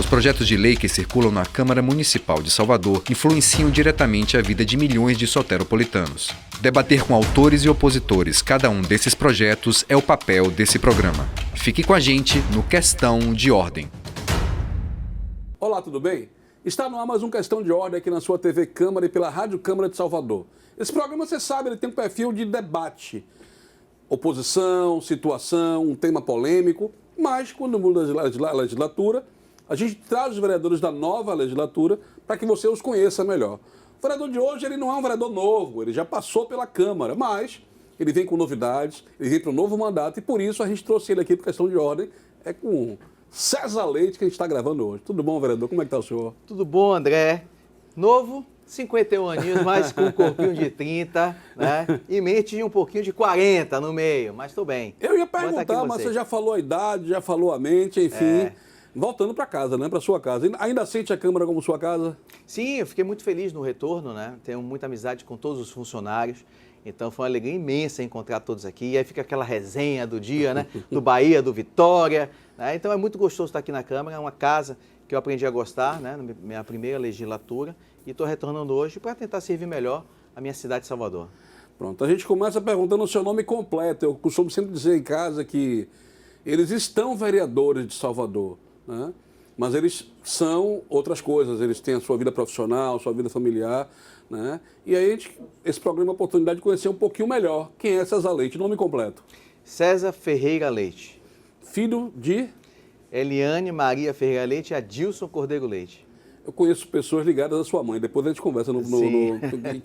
Os projetos de lei que circulam na Câmara Municipal de Salvador influenciam diretamente a vida de milhões de soteropolitanos. Debater com autores e opositores cada um desses projetos é o papel desse programa. Fique com a gente no Questão de Ordem. Olá, tudo bem? Está no ar mais um Questão de Ordem aqui na sua TV Câmara e pela Rádio Câmara de Salvador. Esse programa, você sabe, ele tem um perfil de debate. Oposição, situação, um tema polêmico, mas quando muda a legislatura, a gente traz os vereadores da nova legislatura para que você os conheça melhor. O vereador de hoje, ele não é um vereador novo, ele já passou pela Câmara, mas ele vem com novidades, ele vem para um novo mandato e por isso a gente trouxe ele aqui para Questão de Ordem, é com César Leite que a gente está gravando hoje. Tudo bom, vereador? Como é que está o senhor? Tudo bom, André. Novo, 51 aninhos, mas com um corpinho de 30, né? E mente de um pouquinho de 40 no meio, mas estou bem. Eu ia perguntar, mas você já falou a idade, já falou a mente, enfim. Voltando para casa, né? Para sua casa. Ainda sente a Câmara como sua casa? Sim, eu fiquei muito feliz no retorno, né? Tenho muita amizade com todos os funcionários. Então foi uma alegria imensa encontrar todos aqui. E aí fica aquela resenha do dia, né? Do Bahia, do Vitória. Né? Então é muito gostoso estar aqui na Câmara. É uma casa que eu aprendi a gostar, né? Na minha primeira legislatura. E estou retornando hoje para tentar servir melhor a minha cidade de Salvador. Pronto, a gente começa perguntando o seu nome completo. Eu costumo sempre dizer em casa que eles estão vereadores de Salvador, né? Mas eles são outras coisas. Eles têm a sua vida profissional, a sua vida familiar, né? E aí esse programa é uma oportunidade de conhecer um pouquinho melhor quem é César Leite. Nome completo. César Ferreira Leite. Filho de? Eliane Maria Ferreira Leite e Adilson Cordeiro Leite. Eu conheço pessoas ligadas à sua mãe. Depois a gente conversa,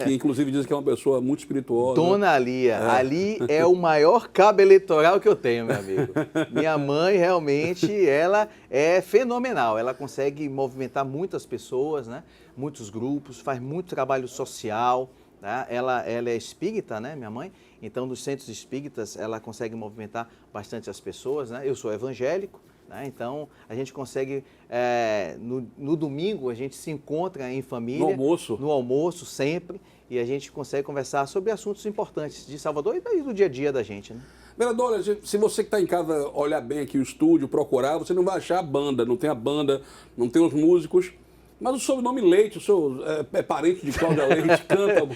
que inclusive dizem que é uma pessoa muito espirituosa. Dona Alia. Ali é o maior cabo eleitoral que eu tenho, meu amigo. Minha mãe, realmente, ela é fenomenal. Ela consegue movimentar muitas pessoas, né? Muitos grupos, faz muito trabalho social. Tá? Ela é espírita, né, minha mãe? Então, nos centros espíritas, ela consegue movimentar bastante as pessoas, né? Eu sou evangélico. Então, a gente consegue, no domingo, a gente se encontra em família. No almoço? No almoço, sempre. E a gente consegue conversar sobre assuntos importantes de Salvador e do dia a dia da gente, né? Vereador, se você que está em casa olhar bem aqui o estúdio, procurar, você não vai achar a banda. Não tem a banda, não tem os músicos. Mas o sobrenome Leite, o senhor é parente de Cláudia Leite, canta...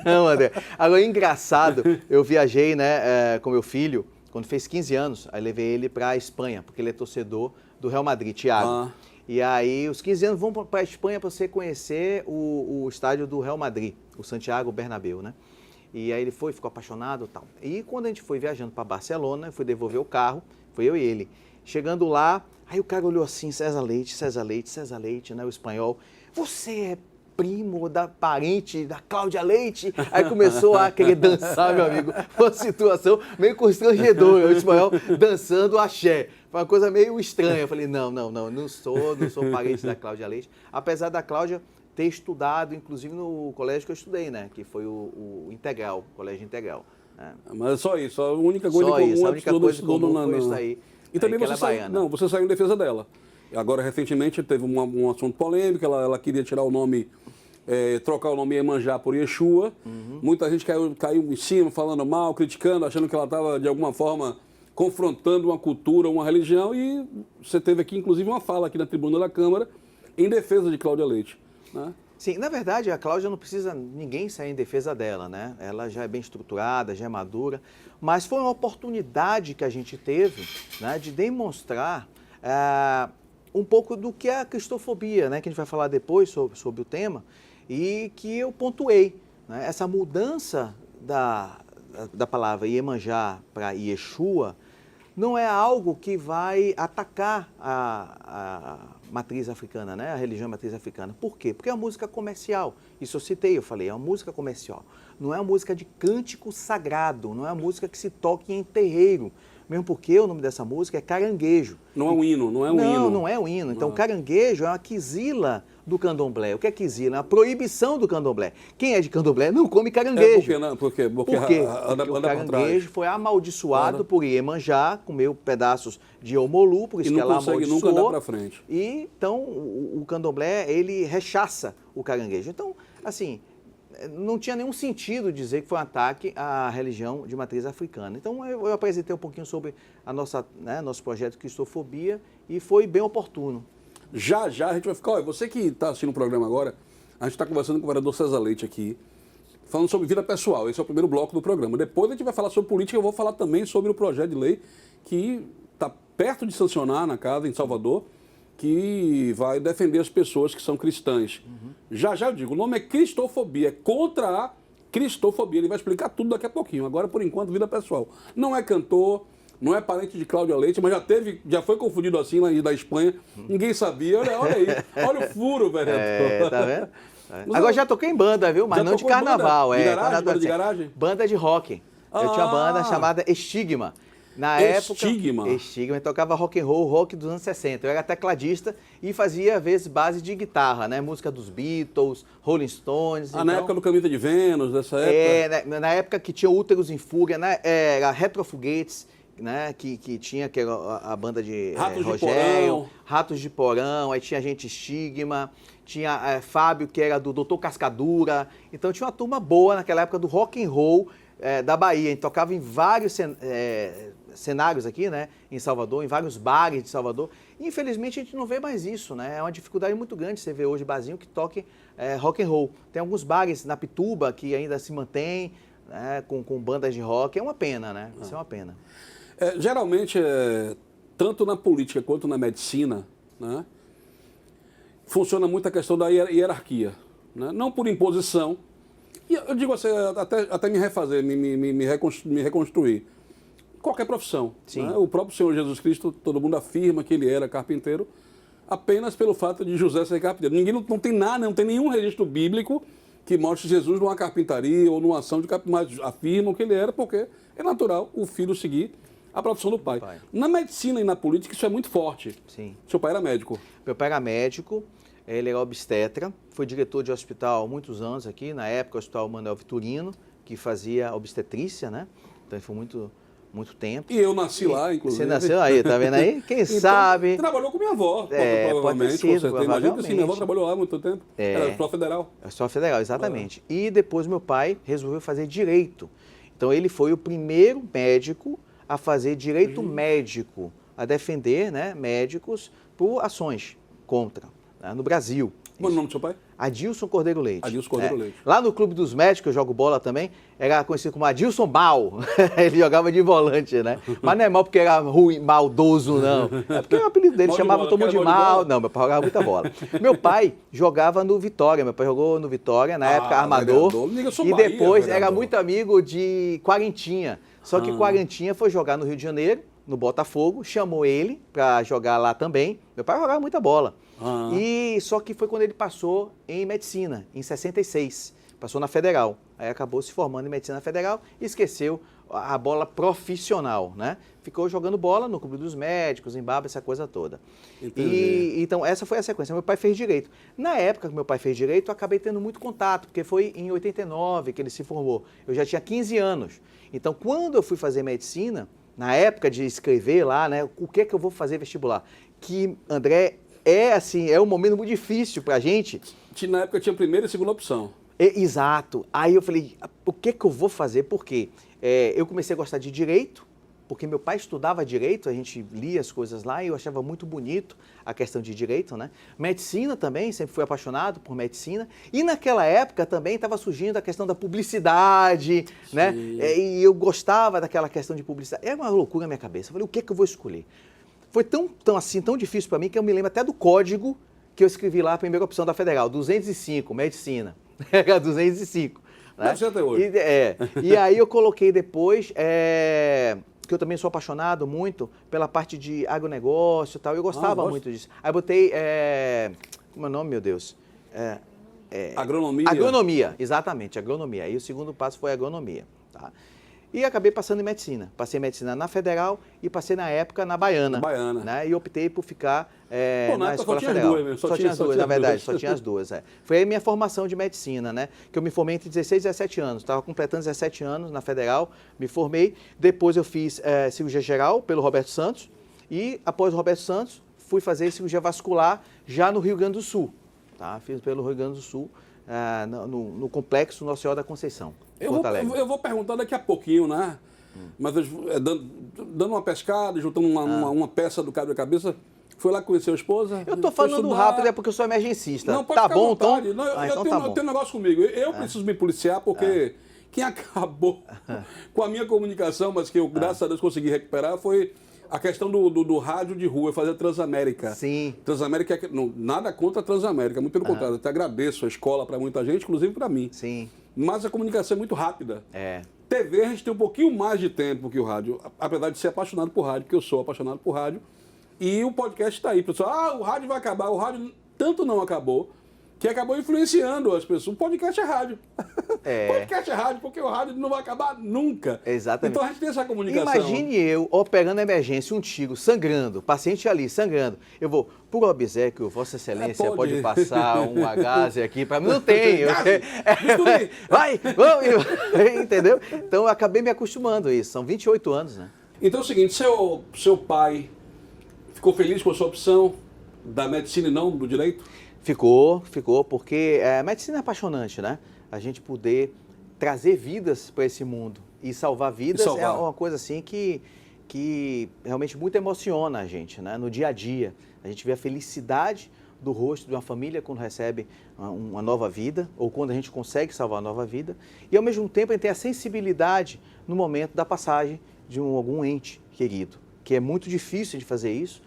Não, André. Agora, engraçado, eu viajei, né, com meu filho, quando fez 15 anos, aí levei ele para a Espanha, porque ele é torcedor do Real Madrid, Thiago. E aí, os 15 anos, vão para a Espanha para você conhecer o estádio do Real Madrid, o Santiago Bernabéu, né? E aí ele ficou apaixonado e tal. E quando a gente foi viajando para Barcelona, eu fui devolver o carro, foi eu e ele. Chegando lá, aí o cara olhou assim, César Leite, César Leite, César Leite, né, o espanhol. Você é primo da parente da Cláudia Leite? Aí começou a querer dançar, meu amigo. Uma situação meio constrangedora, o espanhol dançando axé. Foi uma coisa meio estranha. Eu falei, não sou parente da Cláudia Leite. Apesar da Cláudia ter estudado, inclusive no colégio que eu estudei, né? Que foi o Integral, o Colégio Integral. Né? Mas é só isso, a única coisa comum a única coisa comum foi isso aí. E também você saiu em defesa dela. Agora, recentemente, teve um assunto polêmico, ela queria tirar o nome, trocar o nome Iemanjá por Yeshua. Muita gente caiu em cima, falando mal, criticando, achando que ela estava, de alguma forma, confrontando uma cultura, uma religião. E você teve aqui, inclusive, uma fala aqui na tribuna da Câmara em defesa de Cláudia Leite, né? Sim, na verdade, a Cláudia não precisa ninguém sair em defesa dela, né? Ela já é bem estruturada, já é madura, mas foi uma oportunidade que a gente teve, né, de demonstrar um pouco do que é a cristofobia, né, que a gente vai falar depois sobre o tema, e que eu pontuei, né? Essa mudança da palavra Iemanjá para Yeshua não é algo que vai atacar a matriz africana, né? A religião matriz africana. Por quê? Porque é uma música comercial. Isso eu citei, eu falei, é uma música comercial. Não é uma música de cântico sagrado, não é uma música que se toque em terreiro. Mesmo porque o nome dessa música é caranguejo. Não é um hino, não é um hino. Não é um hino. Então, caranguejo é uma quizila do candomblé. O que é quizila? É a proibição do candomblé. Quem é de candomblé não come caranguejo. Por quê? Porque o caranguejo foi amaldiçoado por Iemanjá, comeu pedaços de Omolu, por isso que ela amaldiçoou. E não consegue nunca andar para frente. E, então, o candomblé, ele rechaça o caranguejo. Então, assim, não tinha nenhum sentido dizer que foi um ataque à religião de matriz africana. Então, eu apresentei um pouquinho sobre nosso projeto Cristofobia e foi bem oportuno. Já a gente vai ficar... Olha, você que está assistindo o programa agora, a gente está conversando com o vereador César Leite aqui, falando sobre vida pessoal. Esse é o primeiro bloco do programa. Depois a gente vai falar sobre política, eu vou falar também sobre o projeto de lei que está perto de sancionar na casa, em Salvador, que vai defender as pessoas que são cristãs. Já eu digo, o nome é Cristofobia, é contra a cristofobia. Ele vai explicar tudo daqui a pouquinho. Agora, por enquanto, vida pessoal. Não é cantor, não é parente de Cláudia Leite, mas já foi confundido assim lá da Espanha. Ninguém sabia. Olha aí, olha o furo, vereador. Tá vendo? Agora já toquei em banda, viu? Mas não de carnaval. Banda de garagem? Banda de rock. Eu tinha uma banda chamada Estigma. Na época, Estigma, tocava rock and rock dos anos 60. Eu era tecladista e fazia, às vezes, base de guitarra, né? Música dos Beatles, Rolling Stones. Na época do Camisa de Vênus, dessa época? Na época que tinha Úteros em Fúria, né? Era Retrofoguetes, né? Que tinha que era a banda de Rogério, Ratos de Porão, aí tinha gente Estigma, tinha Fábio, que era do Doutor Cascadura. Então tinha uma turma boa naquela época do rock and roll da Bahia. A gente tocava em vários cenários aqui, né, em Salvador, em vários bares de Salvador. E, infelizmente, a gente não vê mais isso, né? É uma dificuldade muito grande você ver hoje barzinho que toque rock and roll. Tem alguns bares na Pituba que ainda se mantém, né, com bandas de rock. É uma pena, né? Isso é uma pena. Geralmente, tanto na política quanto na medicina, né, funciona muito a questão da hierarquia, né? Não por imposição. E eu digo assim, até me refazer, me reconstruir. Qualquer profissão. Né? O próprio Senhor Jesus Cristo, todo mundo afirma que ele era carpinteiro apenas pelo fato de José ser carpinteiro. Ninguém não tem nada, não tem nenhum registro bíblico que mostre Jesus numa carpintaria ou numa ação de carpintaria, mas afirmam que ele era porque é natural o filho seguir a profissão do pai. Na medicina e na política isso é muito forte. Sim. Seu pai era médico? Meu pai era médico, ele era obstetra, foi diretor de hospital há muitos anos aqui, na época o Hospital Manuel Vitorino, que fazia obstetrícia, né? Então foi muito tempo. E eu nasci lá, inclusive. Você nasceu aí, tá vendo aí? Quem então, sabe... Trabalhou com minha avó, provavelmente. Imagina que sim, minha avó trabalhou lá há muito tempo. Era Hospital Federal. Hospital Federal, exatamente. E depois meu pai resolveu fazer direito. Então ele foi o primeiro médico a fazer direito médico, a defender, né, médicos por ações contra, né, no Brasil. Qual é o nome do seu pai? Adilson Cordeiro Leite. Adilson Cordeiro Leite. Lá no Clube dos Médicos, eu jogo bola também, era conhecido como Adilson Mal. Ele jogava de volante, né? Mas não é mal porque era ruim, maldoso, não. É porque o apelido dele chamava todo mundo de mal. Não, meu pai jogava muita bola. Meu pai jogava no Vitória. Meu pai jogou no Vitória, na época armador. E depois era muito amigo de Quarentinha. Só que Quarentinha foi jogar no Rio de Janeiro, no Botafogo, chamou ele para jogar lá também. Meu pai jogava muita bola. E só que foi quando ele passou em medicina, em 66. Passou na Federal. Aí acabou se formando em medicina federal e esqueceu a bola profissional, né? Ficou jogando bola no Clube dos Médicos, em Baba, essa coisa toda. Então, essa foi a sequência. Meu pai fez direito. Na época que meu pai fez direito, eu acabei tendo muito contato, porque foi em 89 que ele se formou. Eu já tinha 15 anos. Então, quando eu fui fazer medicina, na época de escrever lá, né, o que é que eu vou fazer vestibular? Que, André, é um momento muito difícil pra gente. Na época tinha primeira e segunda opção. Exato. Aí eu falei, o que é que eu vou fazer? Por quê? Eu comecei a gostar de direito, porque meu pai estudava direito, a gente lia as coisas lá e eu achava muito bonito a questão de direito, né? Medicina também, sempre fui apaixonado por medicina. E naquela época também estava surgindo a questão da publicidade, né? E eu gostava daquela questão de publicidade. Era uma loucura na minha cabeça. Eu falei, o que é que eu vou escolher? Foi tão difícil para mim que eu me lembro até do código que eu escrevi lá, a primeira opção da Federal, 205, medicina. Era 205. Né? Deve ser até hoje. E aí eu coloquei depois, que eu também sou apaixonado muito pela parte de agronegócio e tal, eu gostava muito disso. Aí botei, como é o nome, meu Deus? Agronomia. Agronomia, exatamente, agronomia. Aí o segundo passo foi agronomia, tá? E acabei passando em medicina. Passei em medicina na Federal e passei na época na Baiana. Né? E optei por ficar na Escola Federal. Só tinha as duas, na verdade, só tinha as duas. Foi a minha formação de medicina, né? Que eu me formei entre 16 e 17 anos. Estava completando 17 anos na Federal, me formei. Depois eu fiz cirurgia geral pelo Roberto Santos. E após o Roberto Santos, fui fazer cirurgia vascular já no Rio Grande do Sul. Tá? Fiz pelo Rio Grande do Sul. no complexo Nossa Senhora da Conceição, Porto Alegre. Eu vou perguntar daqui a pouquinho, né? Mas dando uma pescada, juntando uma peça do quebra-cabeça, foi lá conhecer a esposa. Eu tô falando rápido, é porque eu sou emergencista. Não, pode tá ficar bom, à vontade. então? Não, Então tá bom. eu tenho um negócio comigo. Eu preciso me policiar porque quem acabou com a minha comunicação, mas que eu, graças a Deus, consegui recuperar, foi a questão do rádio de rua, fazer a Transamérica. Sim. Transamérica, nada contra a Transamérica, muito pelo contrário. Eu até agradeço a escola para muita gente, inclusive para mim. Sim. Mas a comunicação é muito rápida. É. TV a gente tem um pouquinho mais de tempo que o rádio, apesar de ser apaixonado por rádio, porque eu sou apaixonado por rádio. E o podcast está aí, pessoal. O rádio vai acabar. O rádio tanto não acabou, que acabou influenciando as pessoas. O podcast é rádio. Podcast é rádio, porque o rádio não vai acabar nunca. Exatamente. Então a gente tem essa comunicação. Imagine eu operando a emergência, um tiro sangrando, paciente ali sangrando. Eu vou, por obséquio, Vossa Excelência pode passar um gaze aqui para mim? Não tem. Vai, vamos. Entendeu? Então eu acabei me acostumando a isso. São 28 anos, né? Então é o seguinte, seu pai ficou feliz com a sua opção da medicina e não do direito? Ficou, porque a medicina é apaixonante, né? A gente poder trazer vidas para esse mundo e salvar vidas é uma coisa assim que realmente muito emociona a gente, né? No dia a dia, a gente vê a felicidade do rosto de uma família quando recebe uma nova vida ou quando a gente consegue salvar uma nova vida e ao mesmo tempo a gente tem a sensibilidade no momento da passagem de algum ente querido, que é muito difícil de fazer isso,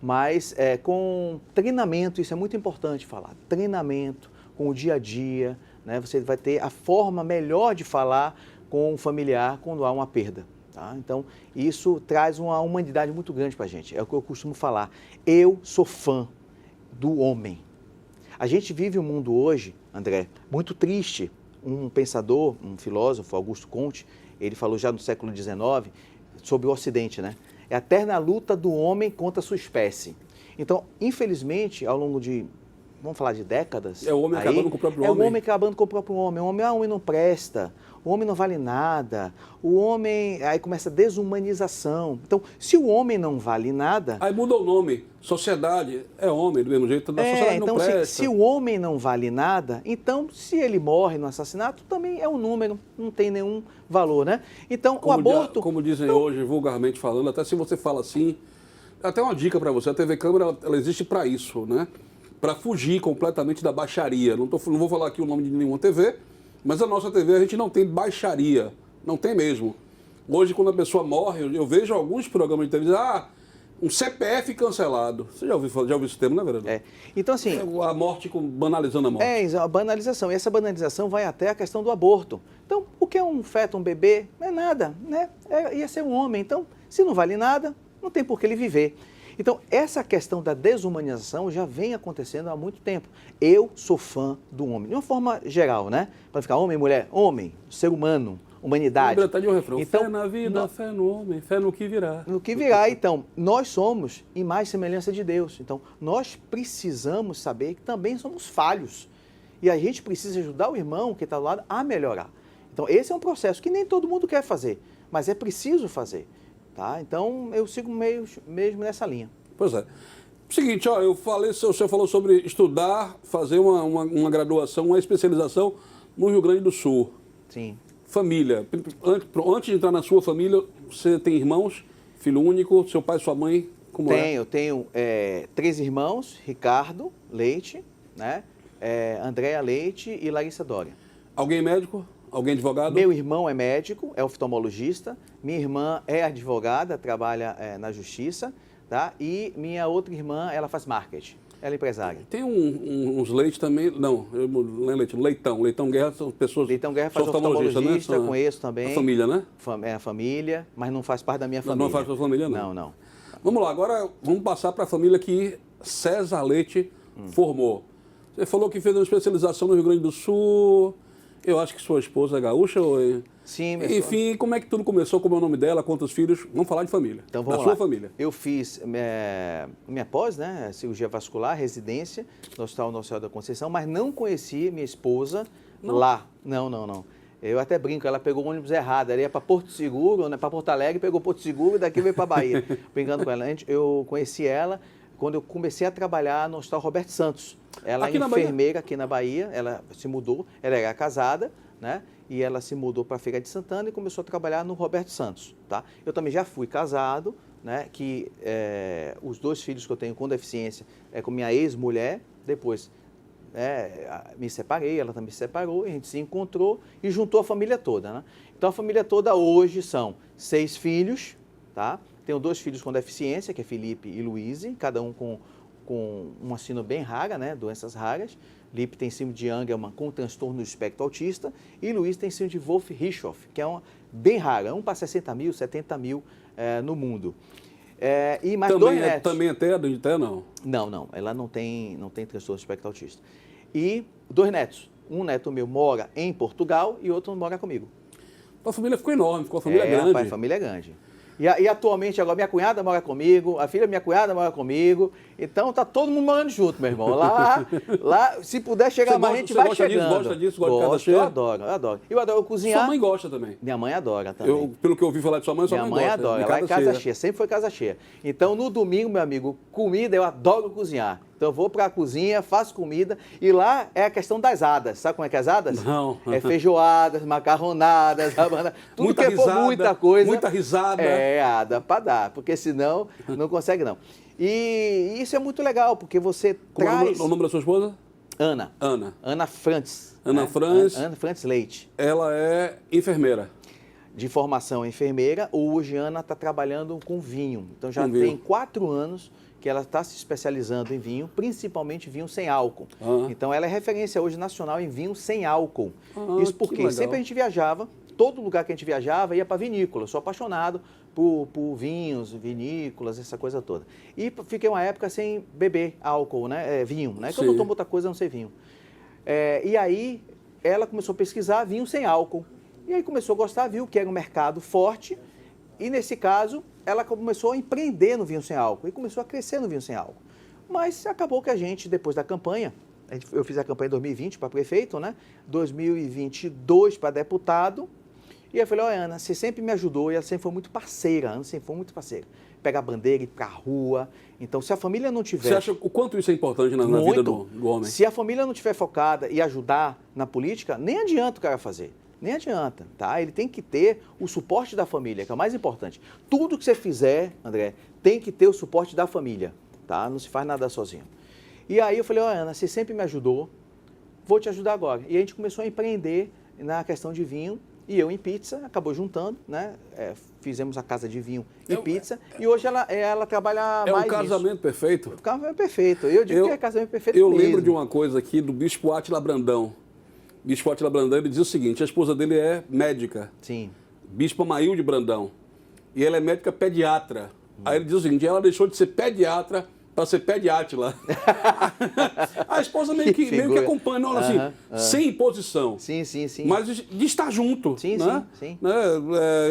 mas com treinamento, isso é muito importante falar, treinamento com o dia a dia, né? Você vai ter a forma melhor de falar com um familiar quando há uma perda. Tá? Então, isso traz uma humanidade muito grande para a gente, é o que eu costumo falar. Eu sou fã do homem. A gente vive um mundo hoje, André, muito triste. Um pensador, um filósofo, Augusto Comte, ele falou já no século XIX sobre o Ocidente, né? É a eterna luta do homem contra a sua espécie. Então, infelizmente, ao longo de, vamos falar de décadas... É o homem acabando com o próprio homem. É o homem acabando com o próprio homem. O homem não presta, o homem não vale nada, o homem... Aí começa a desumanização. Então, se o homem não vale nada... Aí muda o nome. Sociedade é homem, do mesmo jeito, da sociedade então, não presta. Se o homem não vale nada, então, se ele morre no assassinato, também é um número, não tem nenhum valor, né? Então, o aborto... Como dizem hoje, vulgarmente falando, até se você fala assim, até uma dica para você, a TV Câmara, ela existe para isso, né? Para fugir completamente da baixaria. Não vou falar aqui o nome de nenhuma TV, mas a nossa TV a gente não tem baixaria, não tem mesmo. Hoje, quando a pessoa morre, eu vejo alguns programas de televisão, um CPF cancelado. Você já ouviu esse termo, né, vereador? Então, assim... A morte, banalizando a morte. A banalização. E essa banalização vai até a questão do aborto. Então, o que é um feto, um bebê? Não é nada, né? Ia ser um homem. Então, se não vale nada, não tem por que ele viver. Então, essa questão da desumanização já vem acontecendo há muito tempo. Eu sou fã do homem. De uma forma geral, né? Para ficar homem, mulher, homem, ser humano, humanidade. De um refrão. Então, fé na vida, fé no homem, fé no que virá. No que virá, então. Nós somos imagem e semelhança de Deus. Então, nós precisamos saber que também somos falhos. E a gente precisa ajudar o irmão que está do lado a melhorar. Então, esse é um processo que nem todo mundo quer fazer, mas é preciso fazer. Tá? Então, eu sigo mesmo nessa linha. Pois é. Seguinte, ó, o senhor falou sobre estudar, fazer uma graduação, uma especialização no Rio Grande do Sul. Sim. Família. Antes de entrar na sua família, você tem irmãos, filho único, seu pai e sua mãe? Como eu tenho 3 irmãos, Ricardo Leite, né? Andréa Leite e Larissa Dória. Alguém médico? Alguém advogado? Meu irmão é médico, é oftalmologista. Minha irmã é advogada, trabalha na justiça, tá? E minha outra irmã, ela faz marketing. Ela é empresária. Tem uns Leite também, não é Leite, Leitão Guerra são pessoas... Leitão Guerra faz oftalmologista, né? Conheço também. A família, né? É a família, mas não faz parte da minha família. Não faz parte da família, não? Não. Vamos lá, agora vamos passar para a família que César Leite formou. Você falou que fez uma especialização no Rio Grande do Sul, eu acho que sua esposa é gaúcha ou... Sim, enfim, como é que tudo começou, como é o nome dela, quantos filhos? Vamos falar de família, então, vamos da lá. sua família. Eu fiz minha pós, né, cirurgia vascular, residência no Hospital Nossa Senhora da Conceição, mas não conheci minha esposa lá. Não. Eu até brinco, ela pegou o ônibus errado, ela ia para Porto Seguro, né, para Porto Alegre, pegou Porto Seguro e daqui veio para Bahia, brincando com ela. Eu conheci ela quando eu comecei a trabalhar no Hospital Roberto Santos. Ela é enfermeira aqui na Bahia, ela se mudou, ela era casada, né? E ela se mudou para Feira de Santana e começou a trabalhar no Roberto Santos, tá? Eu também já fui casado, né? Que os 2 filhos que eu tenho com deficiência é com minha ex-mulher, depois me separei, ela também se separou, a gente se encontrou e juntou a família toda, né? Então a família toda hoje são 6 filhos, tá? Tenho 2 filhos com deficiência, que é Felipe e Luíse, cada um com uma síndrome bem rara, né? Doenças raras. Felipe tem síndrome de Angelman com transtorno do espectro autista e Luiz tem síndrome de Wolff-Rickoff, que é uma bem rara, 1 para 60 mil, 70 mil no mundo. E mais também 2 netos. Também até não? Não, ela não tem transtorno do espectro autista. E 2 netos. Um neto meu mora em Portugal e outro mora comigo. A família ficou enorme, ficou a família grande. Rapaz, a família é grande. E atualmente, agora, minha cunhada mora comigo, a filha da minha cunhada mora comigo. Então, tá todo mundo morando junto, meu irmão. Lá se puder chegar mais, a gente vai chegando. Você gosta disso? Gosta de casa cheia? Eu adoro. Eu adoro cozinhar. Sua mãe gosta também? Minha mãe adora também. Pelo que eu ouvi falar de sua mãe gosta. Minha mãe adora. Ela é casa cheia, sempre foi casa cheia. Então, no domingo, meu amigo, comida, eu adoro cozinhar. Então, eu vou para a cozinha, faço comida e lá é a questão das hadas. Sabe como é que é as hadas? Não. É feijoadas, macarronadas, tudo muita que risada, for muita coisa. Muita risada. Ada para dar, porque senão não consegue não. E isso é muito legal, porque você traz... O nome da sua esposa? Ana. Ana Frantz. Ana Frantz. Ana Frantz Leite. Ela é enfermeira. De formação enfermeira. Hoje Ana está trabalhando com vinho. Então já tem 4 anos que ela está se especializando em vinho, principalmente vinho sem álcool. Então ela é referência hoje nacional em vinho sem álcool. Isso porque sempre a gente viajava, todo lugar que a gente viajava ia para vinícola. Eu sou apaixonado por vinhos, vinícolas, essa coisa toda. E fiquei uma época sem beber álcool, né? Vinho, né? Que eu não tomo outra coisa a não ser vinho. E aí ela começou a pesquisar vinho sem álcool. E aí começou a gostar, viu que era um mercado forte. E nesse caso, ela começou a empreender no vinho sem álcool e começou a crescer no vinho sem álcool. Mas acabou que a gente, depois da campanha, eu fiz a campanha em 2020 para prefeito, né? 2022 para deputado. E eu falei, Ana, você sempre me ajudou e ela sempre foi muito parceira, Ana sempre foi muito parceira. Pegar bandeira e ir para a rua. Então, se a família não tiver... Você acha o quanto isso é importante na vida do homem? Se a família não tiver focada e ajudar na política, nem adianta o cara fazer. Nem adianta, tá? Ele tem que ter o suporte da família, que é o mais importante. Tudo que você fizer, André, tem que ter o suporte da família, tá? Não se faz nada sozinho. E aí eu falei, Ana, você sempre me ajudou, vou te ajudar agora. E a gente começou a empreender na questão de vinho, e eu em pizza, acabou juntando, né? Fizemos a casa de vinho e pizza, e hoje ela trabalha mais nisso. É um casamento perfeito? O casamento perfeito. Eu digo que é casamento perfeito mesmo. Eu lembro de uma coisa aqui do Bispo Átila Brandão. Bispo Átila Brandão, ele diz o seguinte, a esposa dele é médica. Sim. Bispo Amailde Brandão. E ela é médica pediatra. Aí ele diz o seguinte, ela deixou de ser pediatra para ser pediátila. A esposa meio que acompanha, não, assim, sem imposição. Sim. Mas de estar junto. Sim. Né?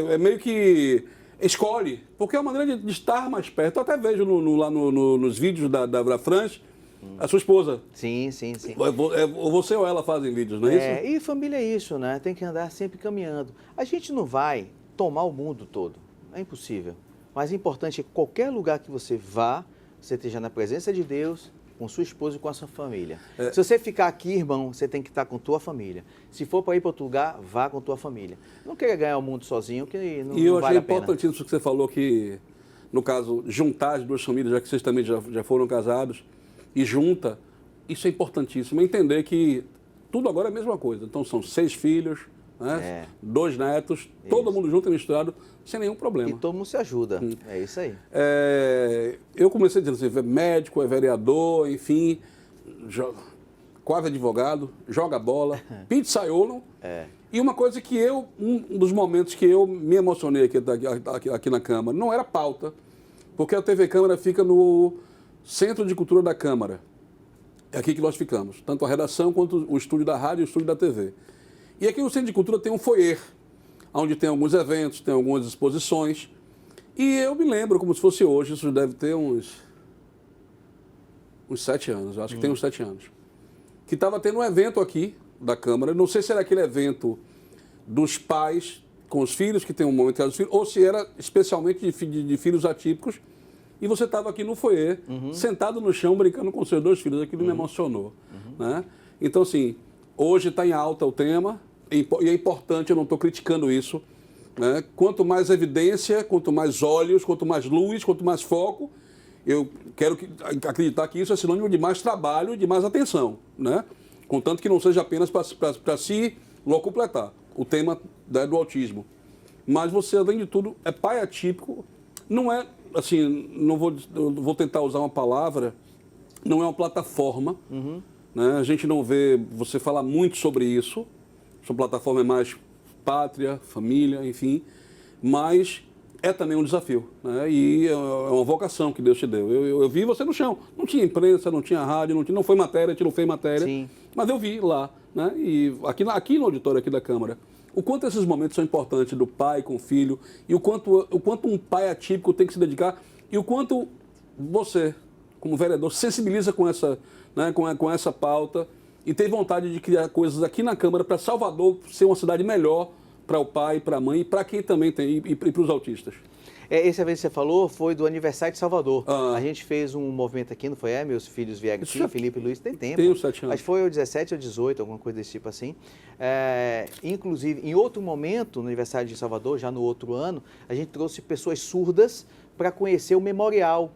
É meio que escolhe, porque é uma maneira de estar mais perto. Eu até vejo lá nos vídeos da Franz, a sua esposa. Sim. Você ou ela fazem vídeos, não é isso? E família é isso, né? Tem que andar sempre caminhando. A gente não vai tomar o mundo todo. É impossível. Mas é importante que qualquer lugar que você vá, você esteja na presença de Deus, com sua esposa e com a sua família. Se você ficar aqui, irmão, você tem que estar com tua família. Se for para ir para outro lugar, vá com tua família. Não queira ganhar o mundo sozinho, que não vale a pena. E eu achei importantíssimo isso que você falou, que, no caso, juntar as 2 famílias, já que vocês também já foram casados, e junta, isso é importantíssimo. Entender que tudo agora é a mesma coisa. Então, são 6 filhos, né? 2 netos, todo mundo junto e misturado, sem nenhum problema. E todo mundo se ajuda. É isso aí. Eu comecei dizendo assim, é médico, é vereador, enfim, quase advogado, joga bola, pizzaiolo. E uma coisa que um dos momentos que eu me emocionei aqui na Câmara, não era pauta, porque a TV Câmara fica no Centro de Cultura da Câmara. É aqui que nós ficamos, tanto a redação quanto o estúdio da rádio e o estúdio da TV. E aqui no Centro de Cultura tem um foyer, onde tem alguns eventos, tem algumas exposições. E eu me lembro, como se fosse hoje, isso deve ter uns 7 anos, eu acho que tem uns 7 anos, que estava tendo um evento aqui da Câmara, não sei se era aquele evento dos pais com os filhos, que tem um momento que era dos filhos, ou se era especialmente de filhos atípicos, e você estava aqui no foyer, sentado no chão, brincando com seus 2 filhos. Aquilo me emocionou. Né? Então, assim, hoje está em alta o tema, e é importante, eu não estou criticando isso. Né? Quanto mais evidência, quanto mais olhos, quanto mais luz, quanto mais foco, eu quero acreditar que isso é sinônimo de mais trabalho, de mais atenção. Né? Contanto que não seja apenas para se completar o tema do autismo. Mas você, além de tudo, é pai atípico, não é, assim, eu vou tentar usar uma palavra, não é uma plataforma, né? A gente não vê você falar muito sobre isso, sua plataforma é mais pátria, família, enfim, mas é também um desafio, né? E é uma vocação que Deus te deu. Eu vi você no chão, não tinha imprensa, não tinha rádio, não foi matéria, a gente não fez matéria, Sim. mas eu vi lá, né? E aqui no auditório aqui da Câmara, o quanto esses momentos são importantes do pai com o filho, e o quanto um pai atípico tem que se dedicar, e o quanto você, como vereador, sensibiliza com essa, né, com essa pauta, e tem vontade de criar coisas aqui na Câmara para Salvador ser uma cidade melhor para o pai, para a mãe, e para quem também tem, e para os autistas. Esse evento que você falou foi do aniversário de Salvador. A gente fez um movimento aqui, não foi? Meus filhos vieram aqui, Felipe e Luiz, tem tempo. Tenho 7 anos. Acho que foi o 17 ou 18, alguma coisa desse tipo assim. Inclusive, em outro momento, no aniversário de Salvador, já no outro ano, a gente trouxe pessoas surdas para conhecer o memorial,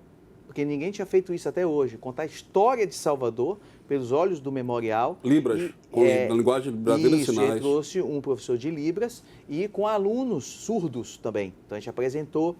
porque ninguém tinha feito isso até hoje. Contar a história de Salvador pelos olhos do memorial. Libras, na linguagem brasileira de sinais. A gente trouxe um professor de Libras e com alunos surdos também. Então a gente apresentou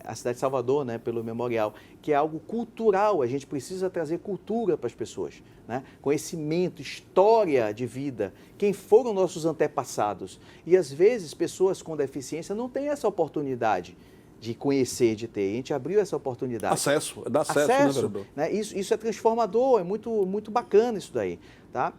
a cidade de Salvador, né, pelo memorial, que é algo cultural. A gente precisa trazer cultura para as pessoas, né? Conhecimento, história de vida, quem foram nossos antepassados. E às vezes pessoas com deficiência não têm essa oportunidade de conhecer, de ter. A gente abriu essa oportunidade. Dá acesso, né, vereador? Né? Isso é transformador, é muito bacana isso daí. Tá?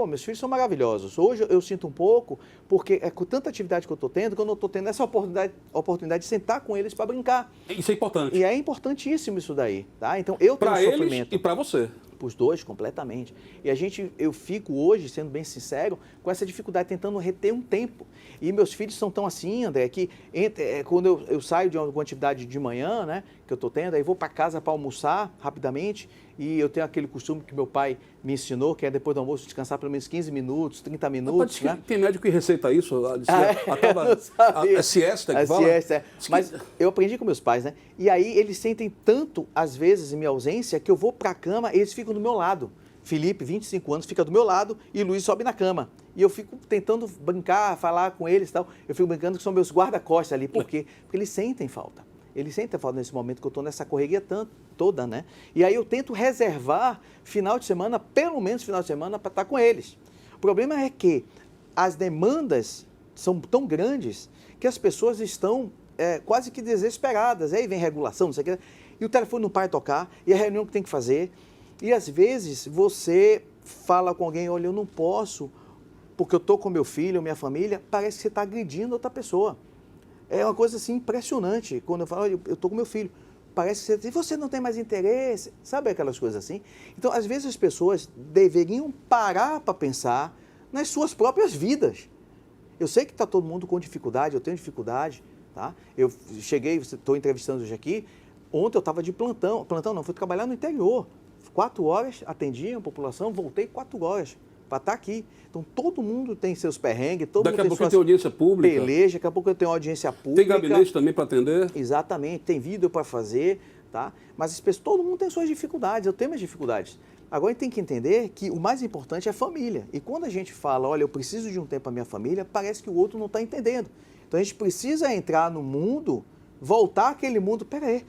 Meus filhos são maravilhosos. Hoje eu sinto um pouco, porque é com tanta atividade que eu estou tendo, que eu não estou tendo essa oportunidade de sentar com eles para brincar. Isso é importante. E é importantíssimo isso daí. Tá? Então eu tenho para sofrimento. Eles e para você. Para os dois, completamente. E eu fico hoje, sendo bem sincero, com essa dificuldade, tentando reter um tempo. E meus filhos são tão assim, André, que quando eu saio de alguma atividade de manhã, né, que eu estou tendo, aí vou para casa para almoçar rapidamente, e eu tenho aquele costume que meu pai me ensinou, que é depois do almoço descansar pelo menos 15 minutos, 30 minutos. Né? Tem médico que receita isso? A siesta que fala? Siesta, Mas eu aprendi com meus pais, né? E aí eles sentem tanto, às vezes, em minha ausência, que eu vou para a cama e eles ficam do meu lado. Felipe, 25 anos, fica do meu lado e Luiz sobe na cama. E eu fico tentando brincar, falar com eles e tal. Eu fico brincando que são meus guarda-costas ali. Por quê? Porque eles sentem falta. Eles sentem falta nesse momento que eu estou nessa correria toda, né? E aí eu tento reservar final de semana, pelo menos final de semana, para estar com eles. O problema é que as demandas são tão grandes que as pessoas estão quase que desesperadas. Aí vem regulação, não sei o que. E o telefone não para de tocar, e a reunião que tem que fazer. E às vezes você fala com alguém, olha, eu não posso, porque eu estou com meu filho, minha família, parece que você está agredindo outra pessoa. É uma coisa assim impressionante, quando eu falo, olha, eu estou com meu filho, parece que você não tem mais interesse, sabe aquelas coisas assim? Então, às vezes as pessoas deveriam parar para pensar nas suas próprias vidas. Eu sei que está todo mundo com dificuldade, eu tenho dificuldade, tá? Eu cheguei, estou entrevistando hoje aqui, ontem eu estava de plantão não, fui trabalhar no interior, 4 horas, atendi a população, voltei 4 horas para estar aqui. Então, todo mundo tem seus perrengues, todo daqui mundo a pouco tem audiência pública. Peleja, daqui a pouco eu tenho audiência pública. Tem gabinete também para atender? Exatamente, tem vídeo para fazer, tá? Mas todo mundo tem suas dificuldades, eu tenho minhas dificuldades. Agora, a gente tem que entender que o mais importante é a família. E quando a gente fala, olha, eu preciso de um tempo para minha família, parece que o outro não está entendendo. Então, a gente precisa entrar no mundo, voltar àquele mundo, peraí,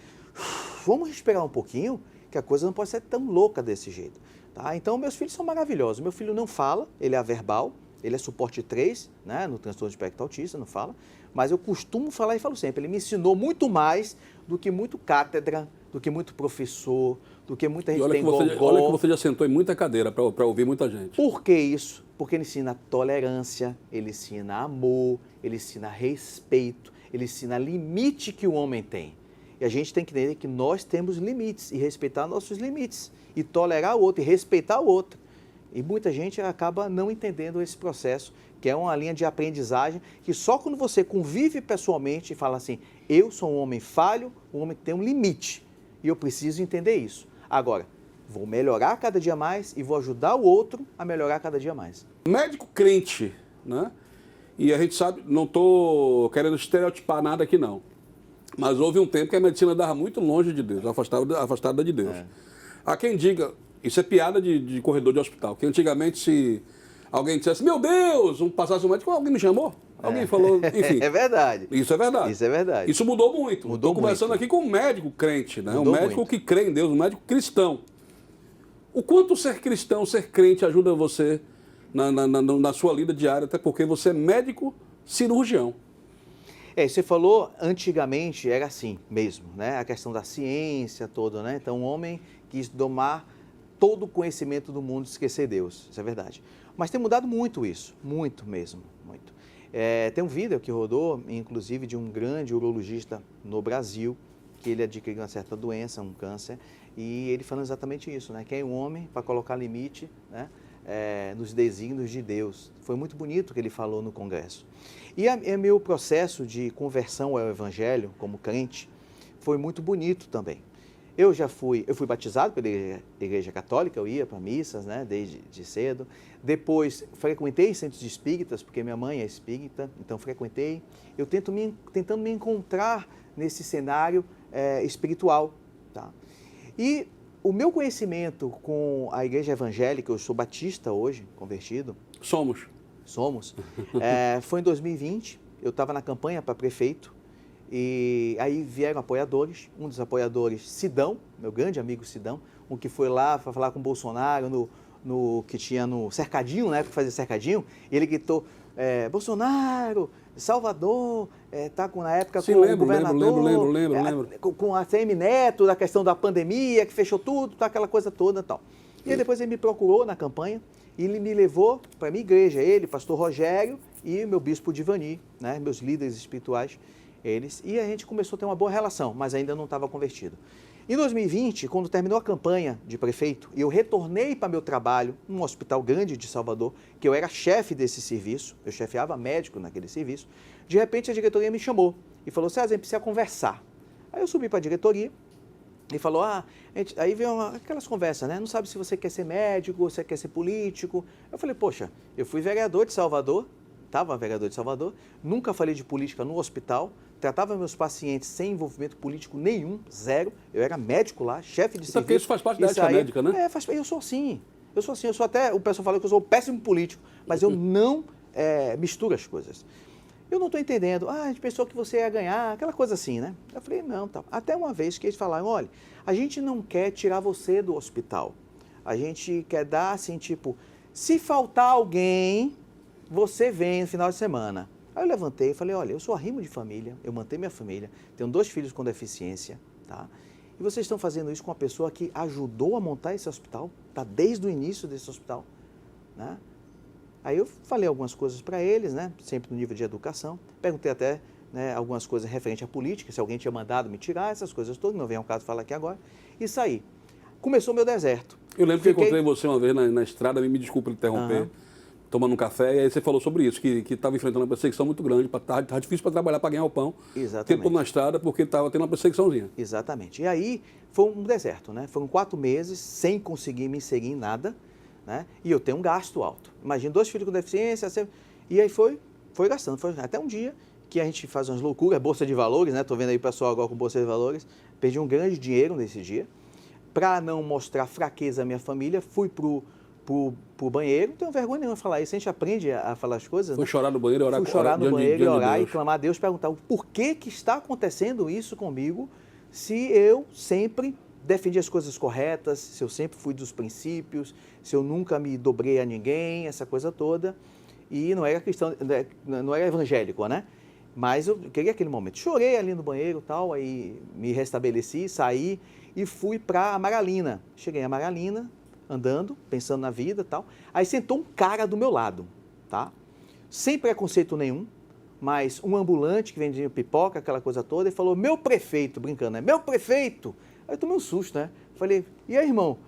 vamos respirar um pouquinho, que a coisa não pode ser tão louca desse jeito. Tá? Então, meus filhos são maravilhosos. Meu filho não fala, ele é averbal, ele é suporte 3, né, no transtorno de espectro autista, não fala. Mas eu costumo falar e falo sempre, ele me ensinou muito mais do que muito cátedra, do que muito professor, do que muita gente tem olha que você já sentou em muita cadeira para ouvir muita gente. Por que isso? Porque ele ensina tolerância, ele ensina amor, ele ensina respeito, ele ensina limite que o homem tem. E a gente tem que entender que nós temos limites e respeitar nossos limites. E tolerar o outro e respeitar o outro. E muita gente acaba não entendendo esse processo, que é uma linha de aprendizagem, que só quando você convive pessoalmente e fala assim, eu sou um homem falho, um homem que tem um limite, e eu preciso entender isso. Agora, vou melhorar cada dia mais e vou ajudar o outro a melhorar cada dia mais. Médico crente, né? E a gente sabe, não estou querendo estereotipar nada aqui não, mas houve um tempo que a medicina dava muito longe de Deus, afastada de Deus. Há quem diga, isso é piada de corredor de hospital, que antigamente se alguém dissesse, meu Deus, passasse um médico, alguém me chamou? Alguém falou, enfim. É verdade. Isso é verdade. Isso é verdade. Isso mudou muito. Mudou Estou conversando muito. aqui com um médico crente, né? Mudou Um médico muito. que crê em Deus, um médico cristão. O quanto ser cristão, ser crente ajuda você na sua lida diária, até porque você é médico cirurgião. Você falou, antigamente era assim mesmo, né? A questão da ciência toda, né? Então o homem quis domar todo o conhecimento do mundo e esquecer Deus, isso é verdade. Mas tem mudado muito isso, muito mesmo, muito. Tem um vídeo que rodou, inclusive, de um grande urologista no Brasil, que ele adquiriu uma certa doença, um câncer, e ele falando exatamente isso, né? Quem é um homem para colocar limite, né? Nos desígnios de Deus. Foi muito bonito o que ele falou no congresso. E meu processo de conversão ao evangelho, como crente, foi muito bonito também. Eu fui batizado pela igreja católica, eu ia para missas, né, desde cedo. Depois frequentei centros espíritas, porque minha mãe é espírita, então frequentei. Eu tentando me encontrar nesse cenário espiritual, tá? E o meu conhecimento com a igreja evangélica, eu sou batista hoje, convertido. Somos. Foi em 2020, eu estava na campanha para prefeito, e aí vieram apoiadores, um dos apoiadores, Sidão, meu grande amigo Sidão, um que foi lá para falar com o Bolsonaro, que tinha no cercadinho, na época que fazia cercadinho, e ele gritou, Bolsonaro, Salvador, está na época Sim, com lembro, o governador, lembro. Com a ACM Neto, da questão da pandemia, que fechou tudo, tá, aquela coisa toda e tal. E aí depois ele me procurou na campanha e ele me levou para a minha igreja, ele, pastor Rogério e meu bispo Divani, né, meus líderes espirituais, eles, e a gente começou a ter uma boa relação, mas ainda não estava convertido. Em 2020, quando terminou a campanha de prefeito, e eu retornei para meu trabalho num hospital grande de Salvador, que eu era chefe desse serviço, eu chefiava médico naquele serviço, de repente a diretoria me chamou e falou, César, a gente precisa conversar. Aí eu subi para a diretoria e falou, aí veio aquelas conversas, né? Não sabe se você quer ser médico, se você quer ser político. Eu falei, poxa, eu fui vereador de Salvador, estava vereador de Salvador, nunca falei de política no hospital, tratava meus pacientes sem envolvimento político nenhum, zero. Eu era médico lá, chefe de serviço. Porque isso faz parte da ética médica, né? Eu sou assim. Eu sou até, o pessoal fala que eu sou um péssimo político, mas eu não misturo as coisas. Eu não estou entendendo. A gente pensou que você ia ganhar, aquela coisa assim, né? Eu falei, não, tá. Até uma vez que eles falaram, olha, a gente não quer tirar você do hospital. A gente quer dar assim, tipo, se faltar alguém, você vem no final de semana. Aí eu levantei e falei, olha, eu sou arrimo de família, eu mantenho minha família, tenho 2 filhos com deficiência, tá? E vocês estão fazendo isso com uma pessoa que ajudou a montar esse hospital, tá desde o início desse hospital, né? Aí eu falei algumas coisas para eles, né? Sempre no nível de educação, perguntei até, né, algumas coisas referentes à política, se alguém tinha mandado me tirar, essas coisas todas, não vem ao caso falar aqui agora, e saí. Começou o meu deserto. Eu lembro que eu encontrei você uma vez na estrada, me desculpa interromper, tomando um café, e aí você falou sobre isso, que estava enfrentando uma perseguição muito grande, estava difícil para trabalhar, para ganhar o pão. Exatamente. Tempo na estrada, porque estava tendo uma perseguiçãozinha. Exatamente. E aí foi um deserto, né? Foram 4 meses sem conseguir me inserir em nada, né? E eu tenho um gasto alto. Imagina, 2 filhos com deficiência, e aí foi gastando. Foi até um dia que a gente faz umas loucuras, bolsa de valores, né? Estou vendo aí o pessoal agora com bolsa de valores. Perdi um grande dinheiro nesse dia. Para não mostrar fraqueza à minha família, fui pro banheiro, não tenho vergonha nenhuma de falar isso, a gente aprende a falar as coisas. Foi né? chorar no banheiro e orar. Fui chorar no banheiro e orar de e clamar a Deus, perguntar por que está acontecendo isso comigo, se eu sempre defendi as coisas corretas, se eu sempre fui dos princípios, se eu nunca me dobrei a ninguém, essa coisa toda. E não era cristão, não era evangélico, né? Mas eu queria aquele momento. Chorei ali no banheiro e tal, aí me restabeleci, saí e fui para Amaralina. Cheguei em Amaralina, andando, pensando na vida e tal. Aí sentou um cara do meu lado, tá? Sem preconceito nenhum, mas um ambulante que vendia pipoca, aquela coisa toda, e falou, meu prefeito, brincando, né? Meu prefeito! Aí eu tomei um susto, né? Falei, e aí, irmão?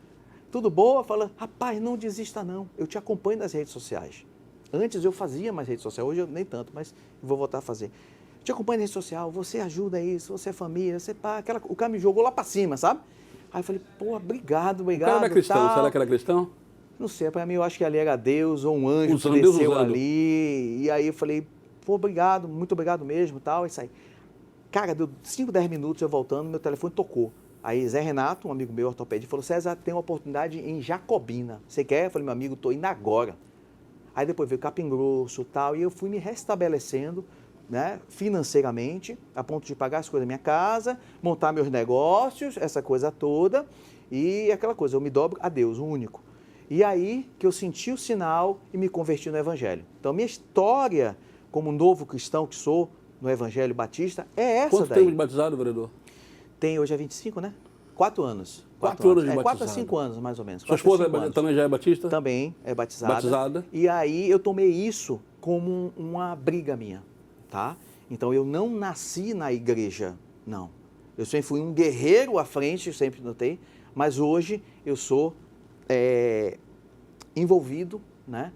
tudo boa? Fala, rapaz, não desista não, eu te acompanho nas redes sociais. Antes eu fazia mais rede social, hoje eu nem tanto, mas vou voltar a fazer. Te acompanho na rede social, você ajuda isso, você é família, você pá, o cara me jogou lá pra cima, sabe? Aí eu falei, pô, obrigado. O cara era cristão, tal. será que era cristão? Não sei, para mim eu acho que ali era Deus ou um anjo que desceu ali. E aí eu falei, pô, obrigado, muito obrigado mesmo, tal, isso aí. Cara, deu 5, 10 minutos eu voltando, meu telefone tocou. Aí Zé Renato, um amigo meu, ortopedista, falou, César, tem uma oportunidade em Jacobina. Você quer? Eu falei, meu amigo, tô indo agora. Aí depois veio Capim Grosso, tal, e eu fui me restabelecendo, né, financeiramente, a ponto de pagar as coisas da minha casa, montar meus negócios, essa coisa toda, e aquela coisa, eu me dobro a Deus, o único. E aí que eu senti o sinal e me converti no Evangelho. Então, minha história como novo cristão que sou no Evangelho Batista é essa. Quanto tempo de batizado, vereador? Tem, hoje é 25, né? 4 anos. 4 anos de batizado. 4 a 5 anos, mais ou menos. Sua esposa também já é batista? Também é batizada. Batizada. E aí eu tomei isso como uma briga minha, tá? Então eu não nasci na igreja, não. Eu sempre fui um guerreiro à frente, sempre notei, mas hoje eu sou envolvido, né?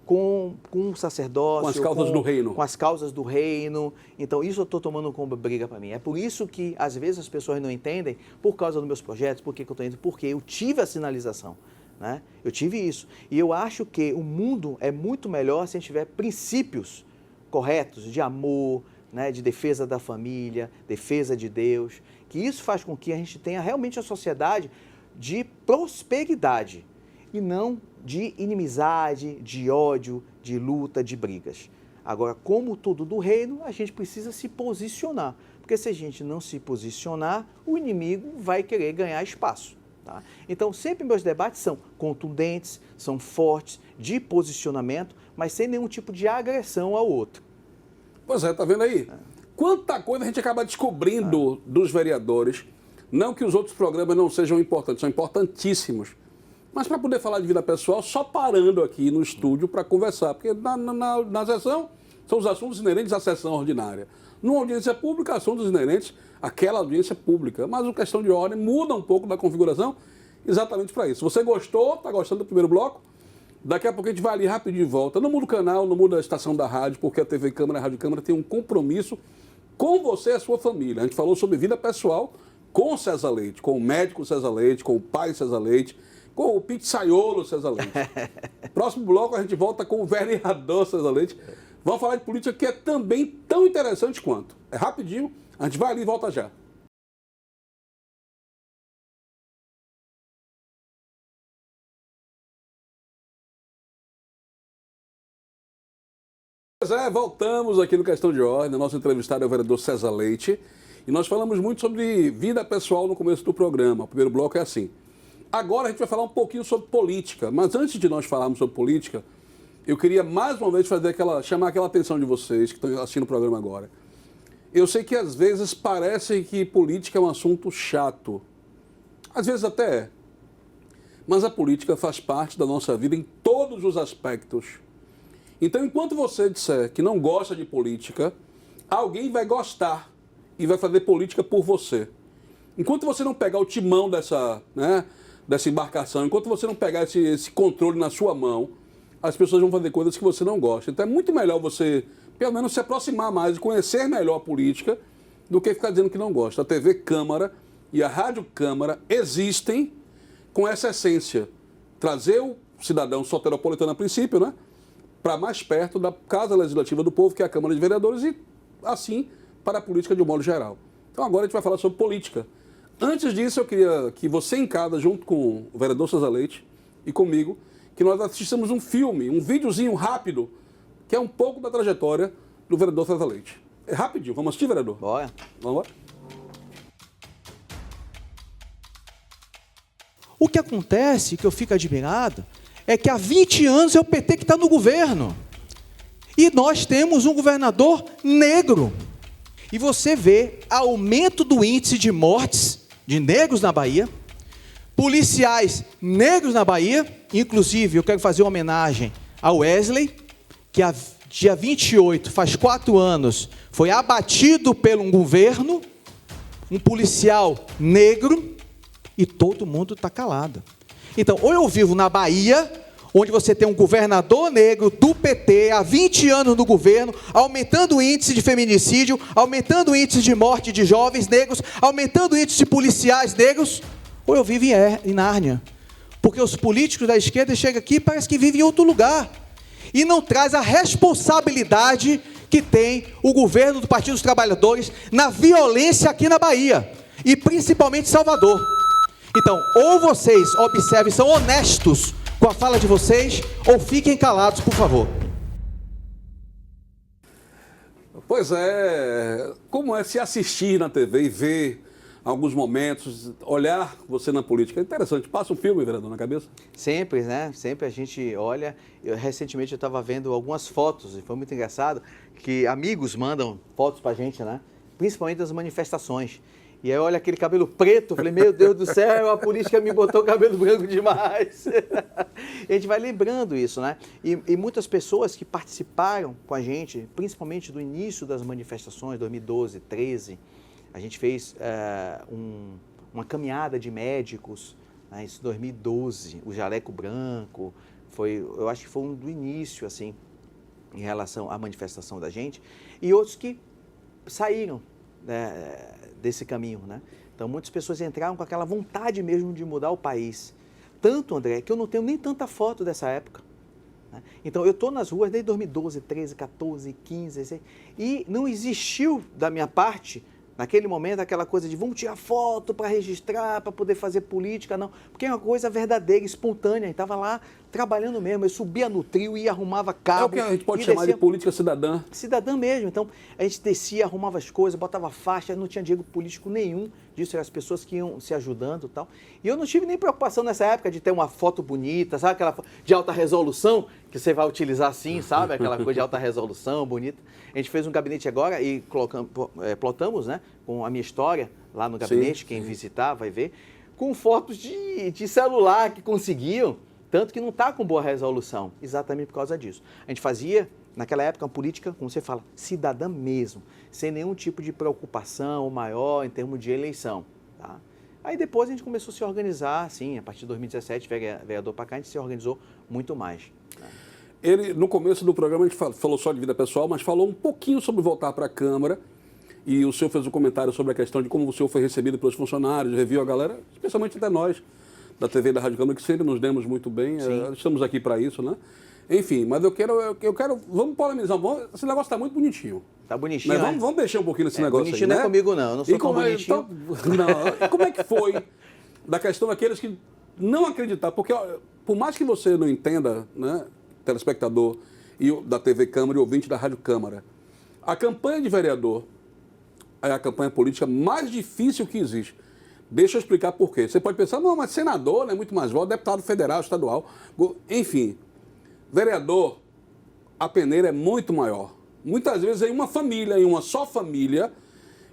Com o sacerdócio. Com as causas do reino. Com as causas do reino. Então, isso eu estou tomando como briga para mim. É por isso que, às vezes, as pessoas não entendem, por causa dos meus projetos, por que eu estou indo, porque eu tive a sinalização, né? Eu tive isso. E eu acho que o mundo é muito melhor se a gente tiver princípios corretos de amor, né? De defesa da família, defesa de Deus, que isso faz com que a gente tenha realmente uma sociedade de prosperidade e não de inimizade, de ódio, de luta, de brigas. Agora, como tudo do reino, a gente precisa se posicionar, porque se a gente não se posicionar, o inimigo vai querer ganhar espaço. Tá? Então, sempre meus debates são contundentes, são fortes, de posicionamento, mas sem nenhum tipo de agressão ao outro. Pois é, tá vendo aí? Quanta coisa a gente acaba descobrindo dos vereadores. Não que os outros programas não sejam importantes, são importantíssimos. Mas para poder falar de vida pessoal, só parando aqui no estúdio para conversar. Porque na sessão são os assuntos inerentes à sessão ordinária. Numa audiência pública, assuntos inerentes àquela audiência pública. Mas a questão de ordem muda um pouco da configuração exatamente para isso. Se você gostou, está gostando do primeiro bloco, daqui a pouco a gente vai ali rapidinho e volta. Não muda o canal, não muda a estação da rádio, porque a TV Câmara e a Rádio Câmara tem um compromisso com você e a sua família. A gente falou sobre vida pessoal com o César Leite, com o médico César Leite, com o pai César Leite, com o pizzaiolo César Leite. Próximo bloco a gente volta com o vereador César Leite. Vamos falar de política que é também tão interessante quanto. É rapidinho, a gente vai ali e volta já. Pois é, voltamos aqui no Questão de Ordem. Nosso entrevistado é o vereador César Leite. E nós falamos muito sobre vida pessoal no começo do programa. O primeiro bloco é assim. Agora a gente vai falar um pouquinho sobre política, mas antes de nós falarmos sobre política, eu queria mais uma vez chamar aquela atenção de vocês que estão assistindo o programa agora. Eu sei que às vezes parece que política é um assunto chato. Às vezes até é. Mas a política faz parte da nossa vida em todos os aspectos. Então, enquanto você disser que não gosta de política, alguém vai gostar e vai fazer política por você. Enquanto você não pegar o timão dessa embarcação, enquanto você não pegar esse controle na sua mão, as pessoas vão fazer coisas que você não gosta. Então é muito melhor você, pelo menos, se aproximar mais e conhecer melhor a política do que ficar dizendo que não gosta. A TV Câmara e a Rádio Câmara existem com essa essência. Trazer o cidadão soteropolitano a princípio, né, para mais perto da Casa Legislativa do Povo, que é a Câmara de Vereadores, e assim para a política de um modo geral. Então agora a gente vai falar sobre política. Antes disso, eu queria que você em casa, junto com o vereador César Leite e comigo, que nós assistamos um filme, um videozinho rápido, que é um pouco da trajetória do vereador César Leite. É rapidinho. Vamos assistir, vereador? Bora. Vamos lá? O que acontece, que eu fico admirado, é que há 20 anos é o PT que está no governo. E nós temos um governador negro. E você vê aumento do índice de mortes de negros na Bahia, policiais negros na Bahia, inclusive eu quero fazer uma homenagem ao Wesley, que dia 28, faz 4 anos, foi abatido por um governo, um policial negro, E todo mundo está calado. Então, ou eu vivo na Bahia, onde você tem um governador negro do PT há 20 anos no governo, aumentando o índice de feminicídio, aumentando o índice de morte de jovens negros, aumentando o índice de policiais negros, ou eu vivo em Nárnia. Porque os políticos da esquerda chegam aqui e parece que vivem em outro lugar. E não traz a responsabilidade que tem o governo do Partido dos Trabalhadores na violência aqui na Bahia. E principalmente em Salvador. Então, ou vocês observem, são honestos com a fala de vocês, ou fiquem calados, por favor. Pois é, como é se assistir na TV e ver alguns momentos, olhar você na política? É interessante. Passa um filme, vereador, na cabeça? Sempre, né? Sempre a gente olha. Recentemente eu estava vendo algumas fotos, e foi muito engraçado, que amigos mandam fotos pra gente, né? Principalmente das manifestações. E aí eu olho aquele cabelo preto, falei, meu Deus do céu, a política me botou cabelo branco demais. E a gente vai lembrando isso, né? E muitas pessoas que participaram com a gente, principalmente do início das manifestações, 2012, 2013, a gente fez uma caminhada de médicos, né, isso em 2012, o Jaleco Branco, eu acho que foi um do início, assim, em relação à manifestação da gente, e outros que saíram, né, desse caminho, né? Então, muitas pessoas entraram com aquela vontade mesmo de mudar o país. Tanto, André, que eu não tenho nem tanta foto dessa época. Né? Então, eu estou nas ruas desde 2012, 13, 14, 15, 16, e não existiu da minha parte, naquele momento, aquela coisa de vamos tirar foto para registrar, para poder fazer política, não. Porque é uma coisa verdadeira, espontânea. Estava lá trabalhando mesmo. Eu subia no trio e arrumava cabo. É o que a gente pode chamar de política cidadã. Cidadã mesmo. Então, a gente descia, arrumava as coisas, botava faixa, não tinha diego político nenhum disso, eram as pessoas que iam se ajudando e tal. E eu não tive nem preocupação nessa época de ter uma foto bonita, sabe aquela de alta resolução, que você vai utilizar assim, sabe? Aquela coisa de alta resolução, bonita. A gente fez um gabinete agora e plotamos, né, com a minha história lá no gabinete, sim, quem visitar vai ver, com fotos de celular que conseguiam, tanto que não está com boa resolução, exatamente por causa disso. A gente fazia, naquela época, uma política, como você fala, cidadã mesmo, sem nenhum tipo de preocupação maior em termos de eleição. Tá? Aí depois a gente começou a se organizar, assim, a partir de 2017, vereador para cá, a gente se organizou muito mais. Tá? Ele, no começo do programa, a gente falou só de vida pessoal, mas falou um pouquinho sobre voltar para a Câmara, e o senhor fez um comentário sobre a questão de como o senhor foi recebido pelos funcionários, reviu a galera, especialmente até nós, da TV e da Rádio Câmara, que sempre nos demos muito bem, estamos aqui para isso, né? Enfim, mas eu quero, vamos polemizar, esse negócio está muito bonitinho. Tá bonitinho, mas vamos mexer um pouquinho nesse negócio bonitinho aí, não né? É comigo não, eu não sou tão bonitinho. Não, e como é que foi da questão daqueles que não acreditar, porque por mais que você não entenda, né, telespectador e da TV Câmara e ouvinte da Rádio Câmara, a campanha de vereador é a campanha política mais difícil que existe. Deixa eu explicar por quê. Você pode pensar, não, mas senador, né, muito mais voto, deputado federal, estadual, enfim, vereador, a peneira é muito maior. Muitas vezes em uma família, em uma só família,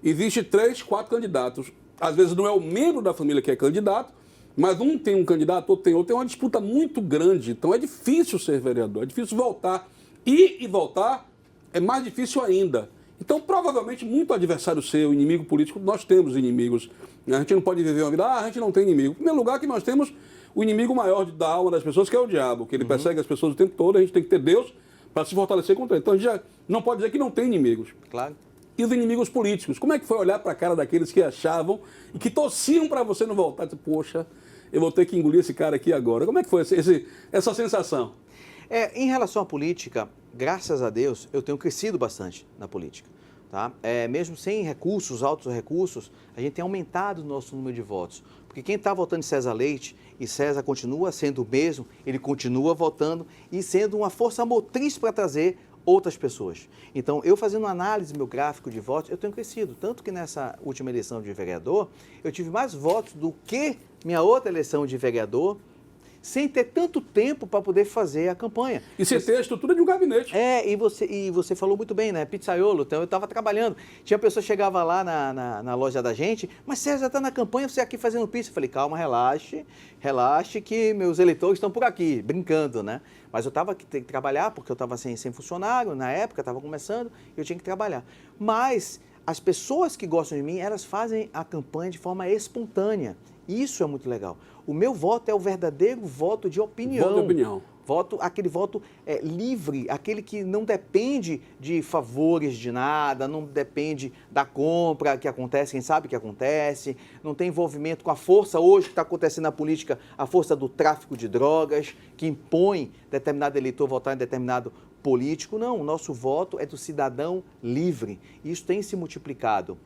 existe 3, 4 candidatos. Às vezes não é o membro da família que é candidato, mas um tem um candidato, outro tem outro. Tem uma disputa muito grande. Então é difícil ser vereador, é difícil voltar. E voltar é mais difícil ainda. Então, provavelmente, muito adversário seu, inimigo político, nós temos inimigos. A gente não pode viver uma vida, a gente não tem inimigo. Em primeiro lugar, que nós temos o inimigo maior da alma das pessoas, que é o diabo, que ele persegue as pessoas o tempo todo, a gente tem que ter Deus para se fortalecer contra ele. Então, a gente já não pode dizer que não tem inimigos. Claro. E os inimigos políticos? Como é que foi olhar para a cara daqueles que achavam e que torciam para você não voltar? Dizer, poxa, eu vou ter que engolir esse cara aqui agora. Como é que foi essa sensação? Em relação à política, graças a Deus, eu tenho crescido bastante na política. Tá? Mesmo sem recursos, altos recursos, a gente tem aumentado o nosso número de votos. Porque quem está votando em César Leite, e César continua sendo o mesmo, ele continua votando e sendo uma força motriz para trazer outras pessoas. Então, eu fazendo uma análise do meu gráfico de votos, eu tenho crescido. Tanto que nessa última eleição de vereador, eu tive mais votos do que minha outra eleição de vereador, sem ter tanto tempo para poder fazer a campanha. E sem ter a estrutura de um gabinete. E você falou muito bem, né? Pizzaiolo, então eu estava trabalhando. Tinha pessoa que chegava lá na loja da gente, mas César está na campanha, você aqui fazendo pizza. Eu falei, calma, relaxe que meus eleitores estão por aqui, brincando, né? Mas eu estava que ter que trabalhar, porque eu estava sem funcionário, na época, estava começando, eu tinha que trabalhar. Mas as pessoas que gostam de mim, elas fazem a campanha de forma espontânea. Isso é muito legal. O meu voto é o verdadeiro voto de opinião. Voto de opinião. Aquele voto livre, aquele que não depende de favores de nada, não depende da compra que acontece, quem sabe que acontece, não tem envolvimento com a força hoje que está acontecendo na política, a força do tráfico de drogas, que impõe determinado eleitor votar em determinado político. Não, o nosso voto é do cidadão livre. Isso tem se multiplicado.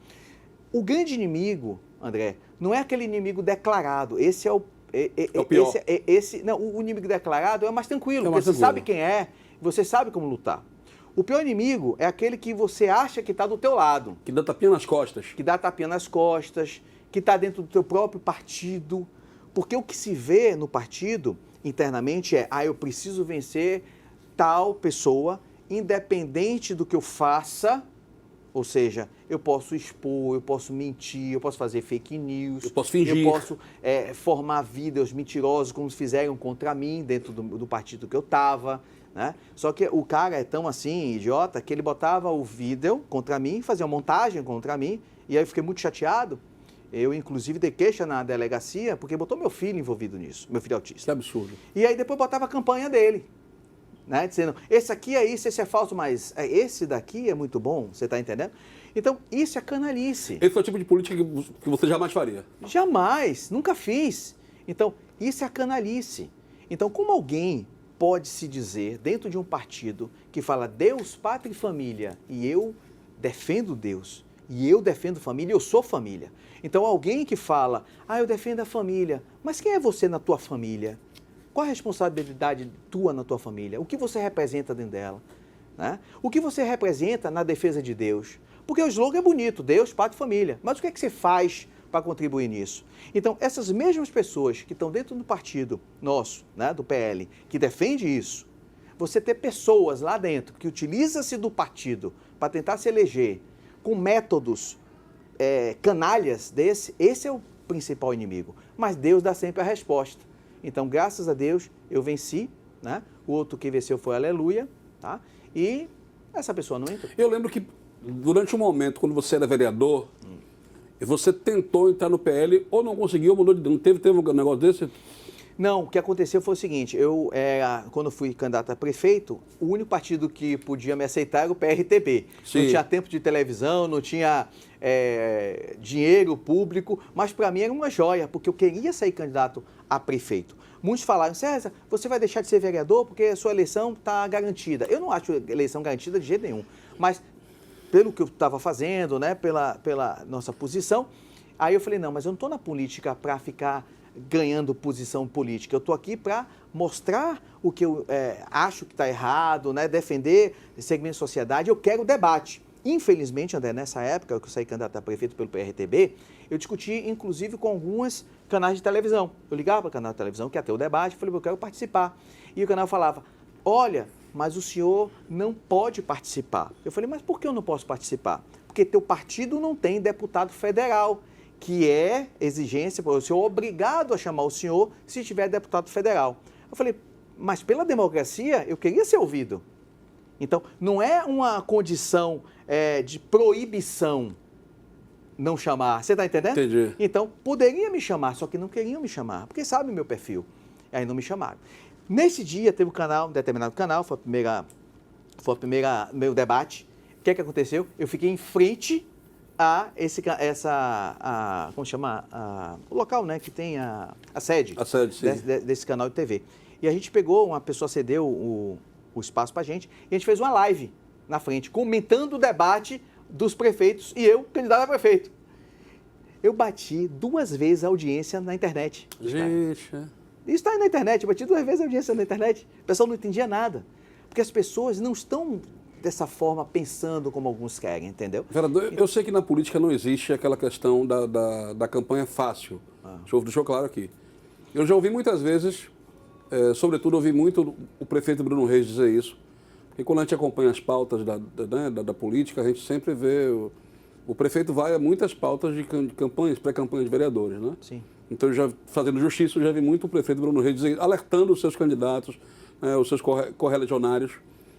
O grande inimigo, André, não é aquele inimigo declarado, esse é o pior. Não, o inimigo declarado é mais tranquilo, porque você sabe quem é, você sabe como lutar. O pior inimigo é aquele que você acha que está do teu lado. Que dá tapinha nas costas. Que dá tapinha nas costas, que está dentro do teu próprio partido. Porque o que se vê no partido, internamente, é, eu preciso vencer tal pessoa, independente do que eu faça. Ou seja, eu posso expor, eu posso mentir, eu posso fazer fake news. Eu posso fingir. Eu posso formar vídeos mentirosos, como fizeram contra mim, dentro do partido que eu estava. Né? Só que o cara é tão assim, idiota, que ele botava o vídeo contra mim, fazia uma montagem contra mim, e aí eu fiquei muito chateado. Eu, inclusive, dei queixa na delegacia, porque botou meu filho envolvido nisso, meu filho autista. Que absurdo. E aí depois botava a campanha dele. Né, dizendo, esse aqui é isso, esse é falso, mas esse daqui é muito bom, você está entendendo? Então, isso é canalice. Esse é o tipo de política que você jamais faria? Jamais, nunca fiz. Então, isso é canalice. Então, como alguém pode se dizer, dentro de um partido que fala Deus, pátria e família, e eu defendo Deus, e eu defendo família, eu sou família. Então, alguém que fala, eu defendo a família, mas quem é você na tua família? Qual a responsabilidade tua na tua família? O que você representa dentro dela? Né? O que você representa na defesa de Deus? Porque o slogan é bonito, Deus, pátria e família. Mas o que é que você faz para contribuir nisso? Então, essas mesmas pessoas que estão dentro do partido nosso, né, do PL, que defende isso, você ter pessoas lá dentro que utilizam-se do partido para tentar se eleger com métodos canalhas esse é o principal inimigo. Mas Deus dá sempre a resposta. Então, graças a Deus, eu venci, né? O outro que venceu foi Aleluia, tá? E essa pessoa não entrou. Eu lembro que, durante um momento, quando você era vereador, você tentou entrar no PL, ou não conseguiu, mudou de... Não teve um negócio desse? Não, o que aconteceu foi o seguinte, quando fui candidato a prefeito, o único partido que podia me aceitar era o PRTB. Sim. Não tinha tempo de televisão, não tinha dinheiro público, mas para mim era uma joia, porque eu queria sair candidato a prefeito. Muitos falaram, César, você vai deixar de ser vereador porque a sua eleição está garantida. Eu não acho eleição garantida de jeito nenhum, mas pelo que eu estava fazendo, né, pela nossa posição, aí eu falei, não, mas eu não estou na política para ficar ganhando posição política. Eu estou aqui para mostrar o que eu acho que está errado, né? Defender segmento de sociedade. Eu quero debate. Infelizmente, André, nessa época que eu saí candidato a prefeito pelo PRTB, eu discuti, inclusive, com alguns canais de televisão. Eu ligava para o canal de televisão, que ia ter o debate, falei, eu quero participar. E o canal falava, olha, mas o senhor não pode participar. Eu falei, mas por que eu não posso participar? Porque teu partido não tem deputado federal, que é exigência, o senhor é obrigado a chamar o senhor se tiver deputado federal. Eu falei, mas pela democracia eu queria ser ouvido. Então, não é uma condição de proibição não chamar, você está entendendo? Entendi. Então, poderia me chamar, só que não queriam me chamar, porque sabe o meu perfil. Aí não me chamaram. Nesse dia teve um determinado canal, foi a meu debate. O que é que aconteceu? Eu fiquei em frente a como chama? O local, né, que tem a sede, desse canal de TV. E a gente pegou, uma pessoa cedeu o espaço pra gente, e a gente fez uma live na frente, comentando o debate dos prefeitos, e eu, candidato a prefeito. Eu bati 2 vezes a audiência na internet. Gente, Isso está aí na internet, eu bati 2 vezes a audiência na internet. O pessoal não entendia nada, porque as pessoas não estão dessa forma pensando como alguns querem, entendeu? Vereador, eu sei que na política não existe aquela questão da campanha fácil. Deixa eu claro aqui. Eu já ouvi muitas vezes, sobretudo ouvi muito o prefeito Bruno Reis dizer isso, porque quando a gente acompanha as pautas da política, a gente sempre vê... O prefeito vai a muitas pautas de campanhas, pré-campanhas de vereadores, né? Sim. Então, já fazendo justiça, eu já vi muito o prefeito Bruno Reis dizer, alertando os seus candidatos, os seus correligionários,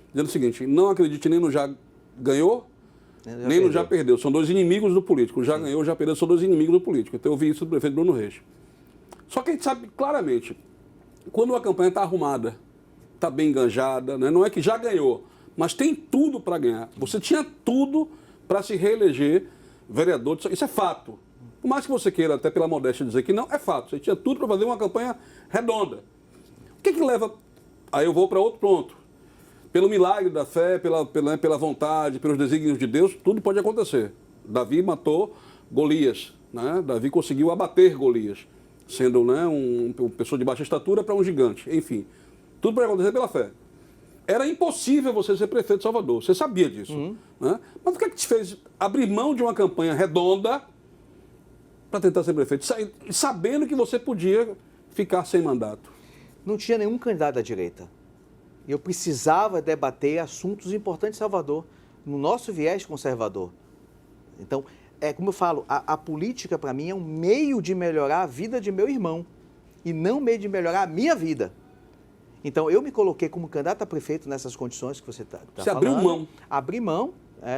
dizendo o seguinte, não acredite nem no já ganhou, nem no já perdeu. São 2 inimigos do político. Já ganhou, já perdeu, são 2 inimigos do político. Então eu ouvi isso do prefeito Bruno Reis. Só que a gente sabe claramente, quando uma campanha está arrumada, está bem enganjada, né? Não é que já ganhou, mas tem tudo para ganhar. Você tinha tudo para se reeleger vereador. Isso é fato. Por mais que você queira, até pela modéstia, dizer que não, é fato. Você tinha tudo para fazer uma campanha redonda. O que leva... Aí eu vou para outro ponto. Pelo milagre da fé, pela vontade, pelos desígnios de Deus, tudo pode acontecer. Davi matou Golias, né? Davi conseguiu abater Golias, sendo, né, uma pessoa de baixa estatura para um gigante. Enfim, tudo pode acontecer pela fé. Era impossível você ser prefeito de Salvador, você sabia disso. Né? Mas o que te fez abrir mão de uma campanha redonda para tentar ser prefeito, sabendo que você podia ficar sem mandato? Não tinha nenhum candidato da direita. Eu precisava debater assuntos importantes de Salvador, no nosso viés conservador. Então, como eu falo, a política para mim é um meio de melhorar a vida de meu irmão e não um meio de melhorar a minha vida. Então, eu me coloquei como candidato a prefeito nessas condições que você está falando. Você abriu mão? Abri mão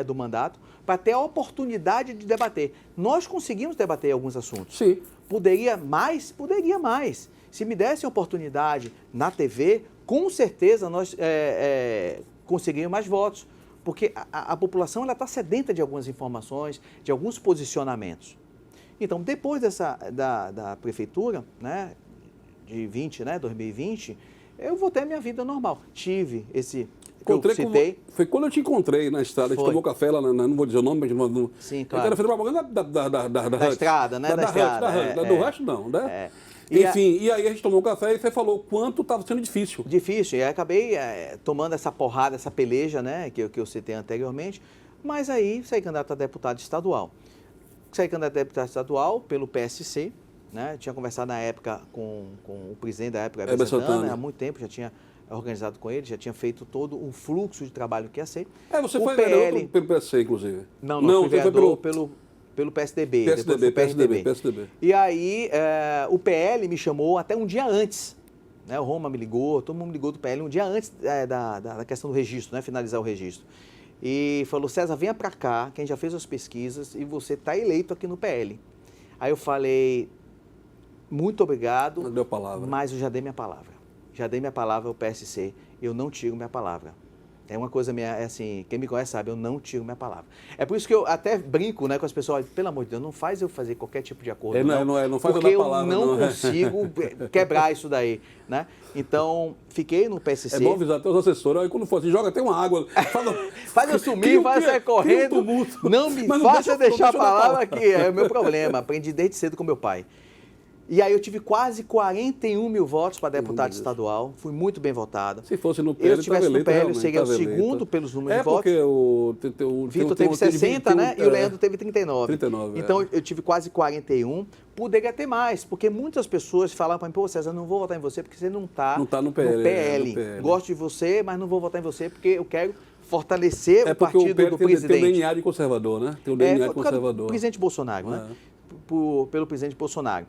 do mandato para ter a oportunidade de debater. Nós conseguimos debater alguns assuntos. Sim. Poderia mais? Poderia mais. Se me dessem oportunidade na TV, com certeza nós conseguiríamos mais votos. Porque a população está sedenta de algumas informações, de alguns posicionamentos. Então, depois da prefeitura, né, de 2020, eu voltei à minha vida normal. Tive esse... Foi quando eu te encontrei na estrada, a gente tomou café lá, não vou dizer o nome, mas... Sim, claro. Eu quero fazer propaganda da estrada, né? Da estrada. Do resto não, né? Enfim, e aí a gente tomou um café e você falou o quanto estava sendo difícil. Difícil, e aí acabei tomando essa porrada, essa peleja, né, que eu citei anteriormente, mas aí saí candidato a deputado estadual. Saí candidato a deputado estadual pelo PSC, né, tinha conversado na época com o presidente da época, Heber Santana, há muito tempo, já tinha organizado com ele, já tinha feito todo um fluxo de trabalho que ia ser. Você foi vereador pelo PSC, inclusive? Não, fui vereador pelo PSDB. PSDB. E aí, o PL me chamou até um dia antes. Né? O Roma me ligou, todo mundo me ligou do PL um dia antes da questão do registro, né? Finalizar o registro. E falou, César, venha para cá, que a gente já fez as pesquisas e você está eleito aqui no PL. Aí eu falei, muito obrigado, não deu palavra. Mas eu já dei minha palavra. Já dei minha palavra ao PSC, eu não tiro minha palavra. É uma coisa minha, assim, quem me conhece sabe, eu não tiro minha palavra. É por isso que eu até brinco, né, com as pessoas, pelo amor de Deus, não faz eu fazer qualquer tipo de acordo, não faz porque eu dar palavra, eu não consigo quebrar isso daí, né? Então, fiquei no PSC. É bom avisar até os assessores, aí quando for assim, joga até uma água, faz eu sumir, faz eu sair correndo, não me faça deixar a palavra que é o meu problema, aprendi desde cedo com meu pai. E aí eu tive quase 41 mil votos para deputado estadual, fui muito bem votado. Se fosse no PL, se estivesse no PL, eu seria o segundo pelos números de votos. Porque o Vitor teve 60, né? E o Leandro teve 39. Então eu tive quase 41. Poderia ter mais, porque muitas pessoas falavam para mim, pô, César, não vou votar em você porque você não está no PL. Gosto de você, mas não vou votar em você porque eu quero fortalecer o partido do presidente. Tem o DNA de conservador, né? Tem o DNA de conservador. Do presidente Bolsonaro, né? Pelo presidente Bolsonaro.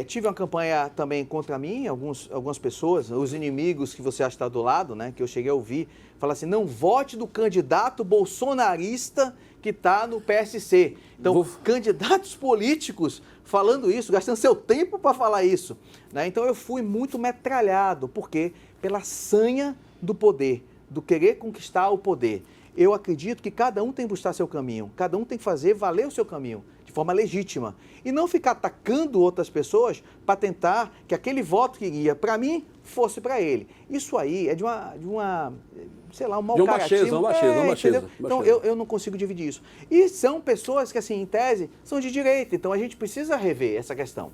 Tive uma campanha também contra mim, algumas pessoas, os inimigos que você acha que está do lado, né, que eu cheguei a ouvir, falar assim, não vote do candidato bolsonarista que está no PSC. Então, candidatos políticos falando isso, gastando seu tempo para falar isso. Né? Então, eu fui muito metralhado, porque pela sanha do poder, do querer conquistar o poder. Eu acredito que cada um tem que buscar seu caminho, cada um tem que fazer valer o seu caminho, de forma legítima. E não ficar atacando outras pessoas para tentar que aquele voto que ia para mim fosse para ele. Isso aí é de uma sei lá, um mau caratismo. Uma baixeza. Então, eu não consigo dividir isso. E são pessoas que, assim, em tese, são de direita. Então, a gente precisa rever essa questão.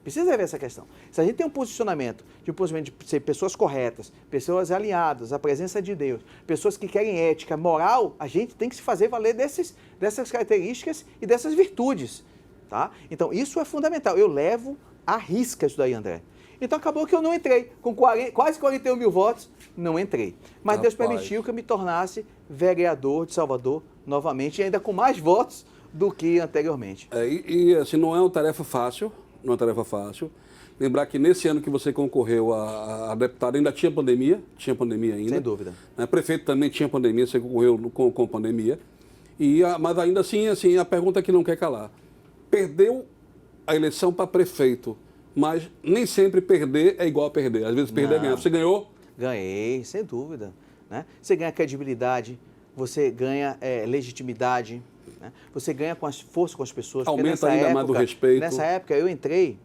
Se a gente tem um posicionamento de ser pessoas corretas, pessoas alinhadas à presença de Deus, pessoas que querem ética, moral, a gente tem que se fazer valer dessas características e dessas virtudes. Tá? Então, isso é fundamental. Eu levo à risca isso daí, André. Então, acabou que eu não entrei. Com quase 41 mil votos, não entrei. Mas Deus permitiu que eu me tornasse vereador de Salvador novamente, e ainda com mais votos do que anteriormente. Assim, não é uma tarefa fácil. Lembrar que nesse ano que você concorreu a deputado ainda tinha pandemia ainda. Sem dúvida. Prefeito também tinha pandemia, você concorreu com pandemia. Mas ainda assim, a pergunta que não quer calar. Perdeu a eleição para prefeito, mas nem sempre perder é igual a perder. Às vezes perder é ganhar. Você ganhou? Ganhei, sem dúvida. Né? Você ganha credibilidade, você ganha legitimidade, né? Você ganha com força com as pessoas. Aumenta ainda mais do respeito. Nessa época eu entrei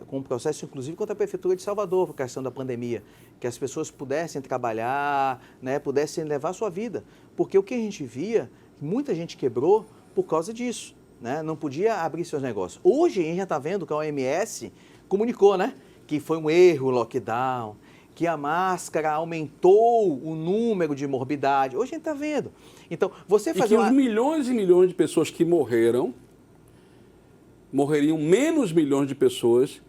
com um processo, inclusive, contra a Prefeitura de Salvador, por questão da pandemia, que as pessoas pudessem trabalhar, né, pudessem levar a sua vida. Porque o que a gente via, muita gente quebrou por causa disso. Né? Não podia abrir seus negócios. Hoje a gente já está vendo que a OMS comunicou, né, que foi um erro o lockdown, que a máscara aumentou o número de morbidade. Hoje a gente está vendo. Então, você fazer os milhões e milhões de pessoas que morreriam menos milhões de pessoas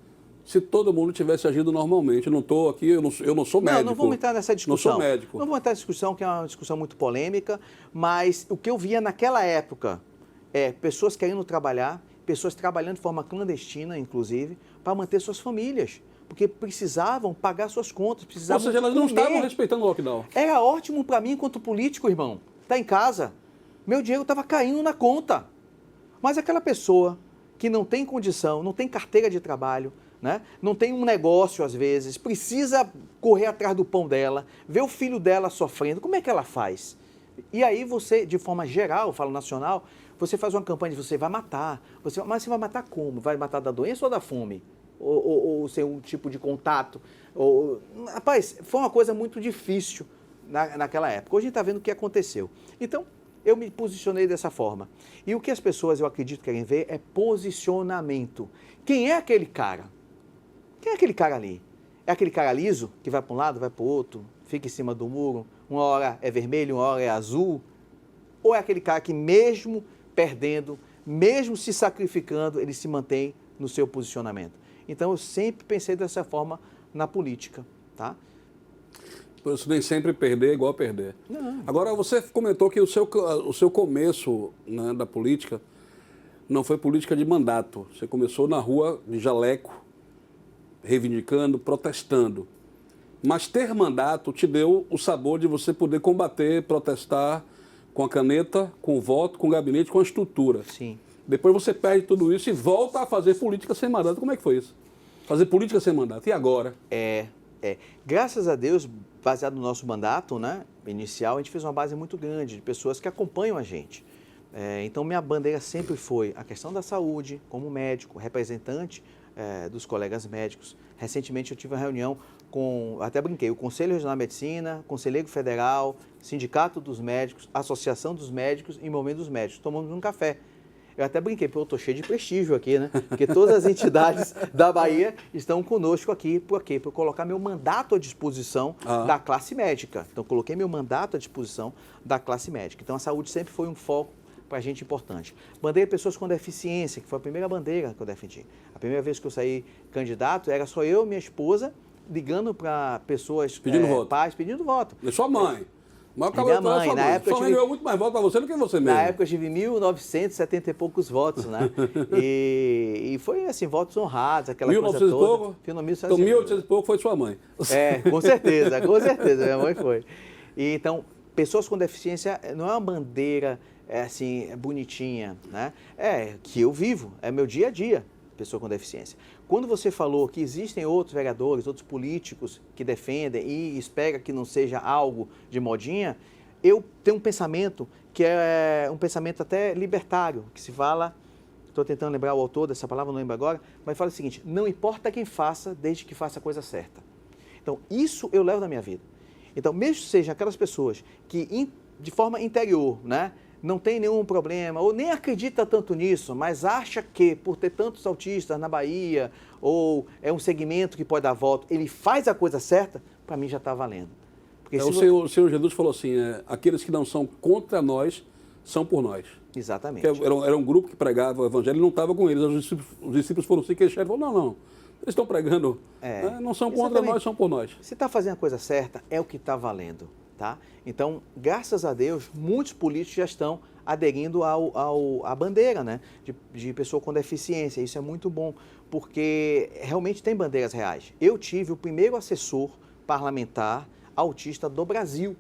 se todo mundo tivesse agido normalmente. Eu não estou aqui, eu não sou médico. Não vamos entrar nessa discussão. Não sou médico. Não vamos entrar nessa discussão, que é uma discussão muito polêmica, mas o que eu via naquela época é pessoas querendo trabalhar, pessoas trabalhando de forma clandestina, inclusive, para manter suas famílias. Porque precisavam pagar suas contas, precisavam Ou seja, elas não comer. estavam respeitando o lockdown. Era ótimo para mim, enquanto político, irmão. Tá em casa. Meu dinheiro estava caindo na conta. Mas aquela pessoa que não tem condição, não tem carteira de trabalho, né? Não tem um negócio, às vezes, precisa correr atrás do pão dela, ver o filho dela sofrendo, como é que ela faz? E aí você, de forma geral, eu falo nacional, você faz uma campanha de você vai matar. Mas você vai matar como? Vai matar da doença ou da fome? Ou sem um tipo de contato? Rapaz, foi uma coisa muito difícil naquela época. Hoje a gente está vendo o que aconteceu. Então, eu me posicionei dessa forma. E o que as pessoas, eu acredito, querem ver é posicionamento. Quem é aquele cara? Quem é aquele cara ali? É aquele cara liso que vai para um lado, vai para o outro, fica em cima do muro, uma hora é vermelho, uma hora é azul? Ou é aquele cara que mesmo perdendo, mesmo se sacrificando, ele se mantém no seu posicionamento? Então, eu sempre pensei dessa forma na política, tá? Por isso, nem sempre perder é igual a perder. Não. Agora, você comentou que o seu começo, né, da política não foi política de mandato. Você começou na rua de jaleco, reivindicando, protestando. Mas ter mandato te deu o sabor de você poder combater, protestar com a caneta, com o voto, com o gabinete, com a estrutura. Sim. Depois você perde tudo isso e volta a fazer política sem mandato. Como é que foi isso? Fazer política sem mandato. E agora? Graças a Deus, baseado no nosso mandato, né, inicial, a gente fez uma base muito grande de pessoas que acompanham a gente. Então, minha bandeira sempre foi a questão da saúde, como médico, representante dos colegas médicos. Recentemente, eu tive uma reunião com, até brinquei, o Conselho Regional de Medicina, Conselheiro Federal, Sindicato dos Médicos, Associação dos Médicos e Movimento dos Médicos. Tomamos um café. Eu até brinquei, porque eu estou cheio de prestígio aqui, né? Porque todas as entidades da Bahia estão conosco aqui. Por quê? Para eu colocar meu mandato à disposição da classe médica. Então, coloquei meu mandato à disposição da classe médica. Então, a saúde sempre foi um foco para a gente importante. Bandeira pessoas com deficiência, que foi a primeira bandeira que eu defendi. A primeira vez que eu saí candidato, era só eu e minha esposa ligando para pessoas, pedindo voto. pais, pedindo voto. E sua mãe? Minha mãe, na época sua mãe ganhou muito mais votos para você do que você mesmo. Na época eu tive 1.970 e poucos votos, né? E foi assim, votos honrados, aquela 1900 coisa toda. pouco? Então 1.800 e pouco foi sua mãe. Com certeza, minha mãe foi. E, então, pessoas com deficiência não é uma bandeira assim, bonitinha, né? Que eu vivo, é meu dia a dia, pessoa com deficiência. Quando você falou que existem outros vereadores, outros políticos que defendem e espera que não seja algo de modinha, eu tenho um pensamento que é um pensamento até libertário, que se fala, estou tentando lembrar o autor dessa palavra, não lembro agora, mas fala o seguinte: não importa quem faça, desde que faça a coisa certa. Então, isso eu levo na minha vida. Então, mesmo que sejam aquelas pessoas que, de forma interior, né, não tem nenhum problema, ou nem acredita tanto nisso, mas acha que, por ter tantos autistas na Bahia, ou é um segmento que pode dar voto, ele faz a coisa certa, para mim já está valendo. Porque o Senhor Jesus falou assim, aqueles que não são contra nós, são por nós. Exatamente. Era um grupo que pregava o evangelho e não estava com eles. Os discípulos foram se queixar e falaram, não, eles estão pregando, não são contra nós, são por nós. Se está fazendo a coisa certa, é o que está valendo. Tá? Então, graças a Deus, muitos políticos já estão aderindo à bandeira, né, de pessoa com deficiência. Isso é muito bom, porque realmente tem bandeiras reais. Eu tive o primeiro assessor parlamentar autista do Brasil.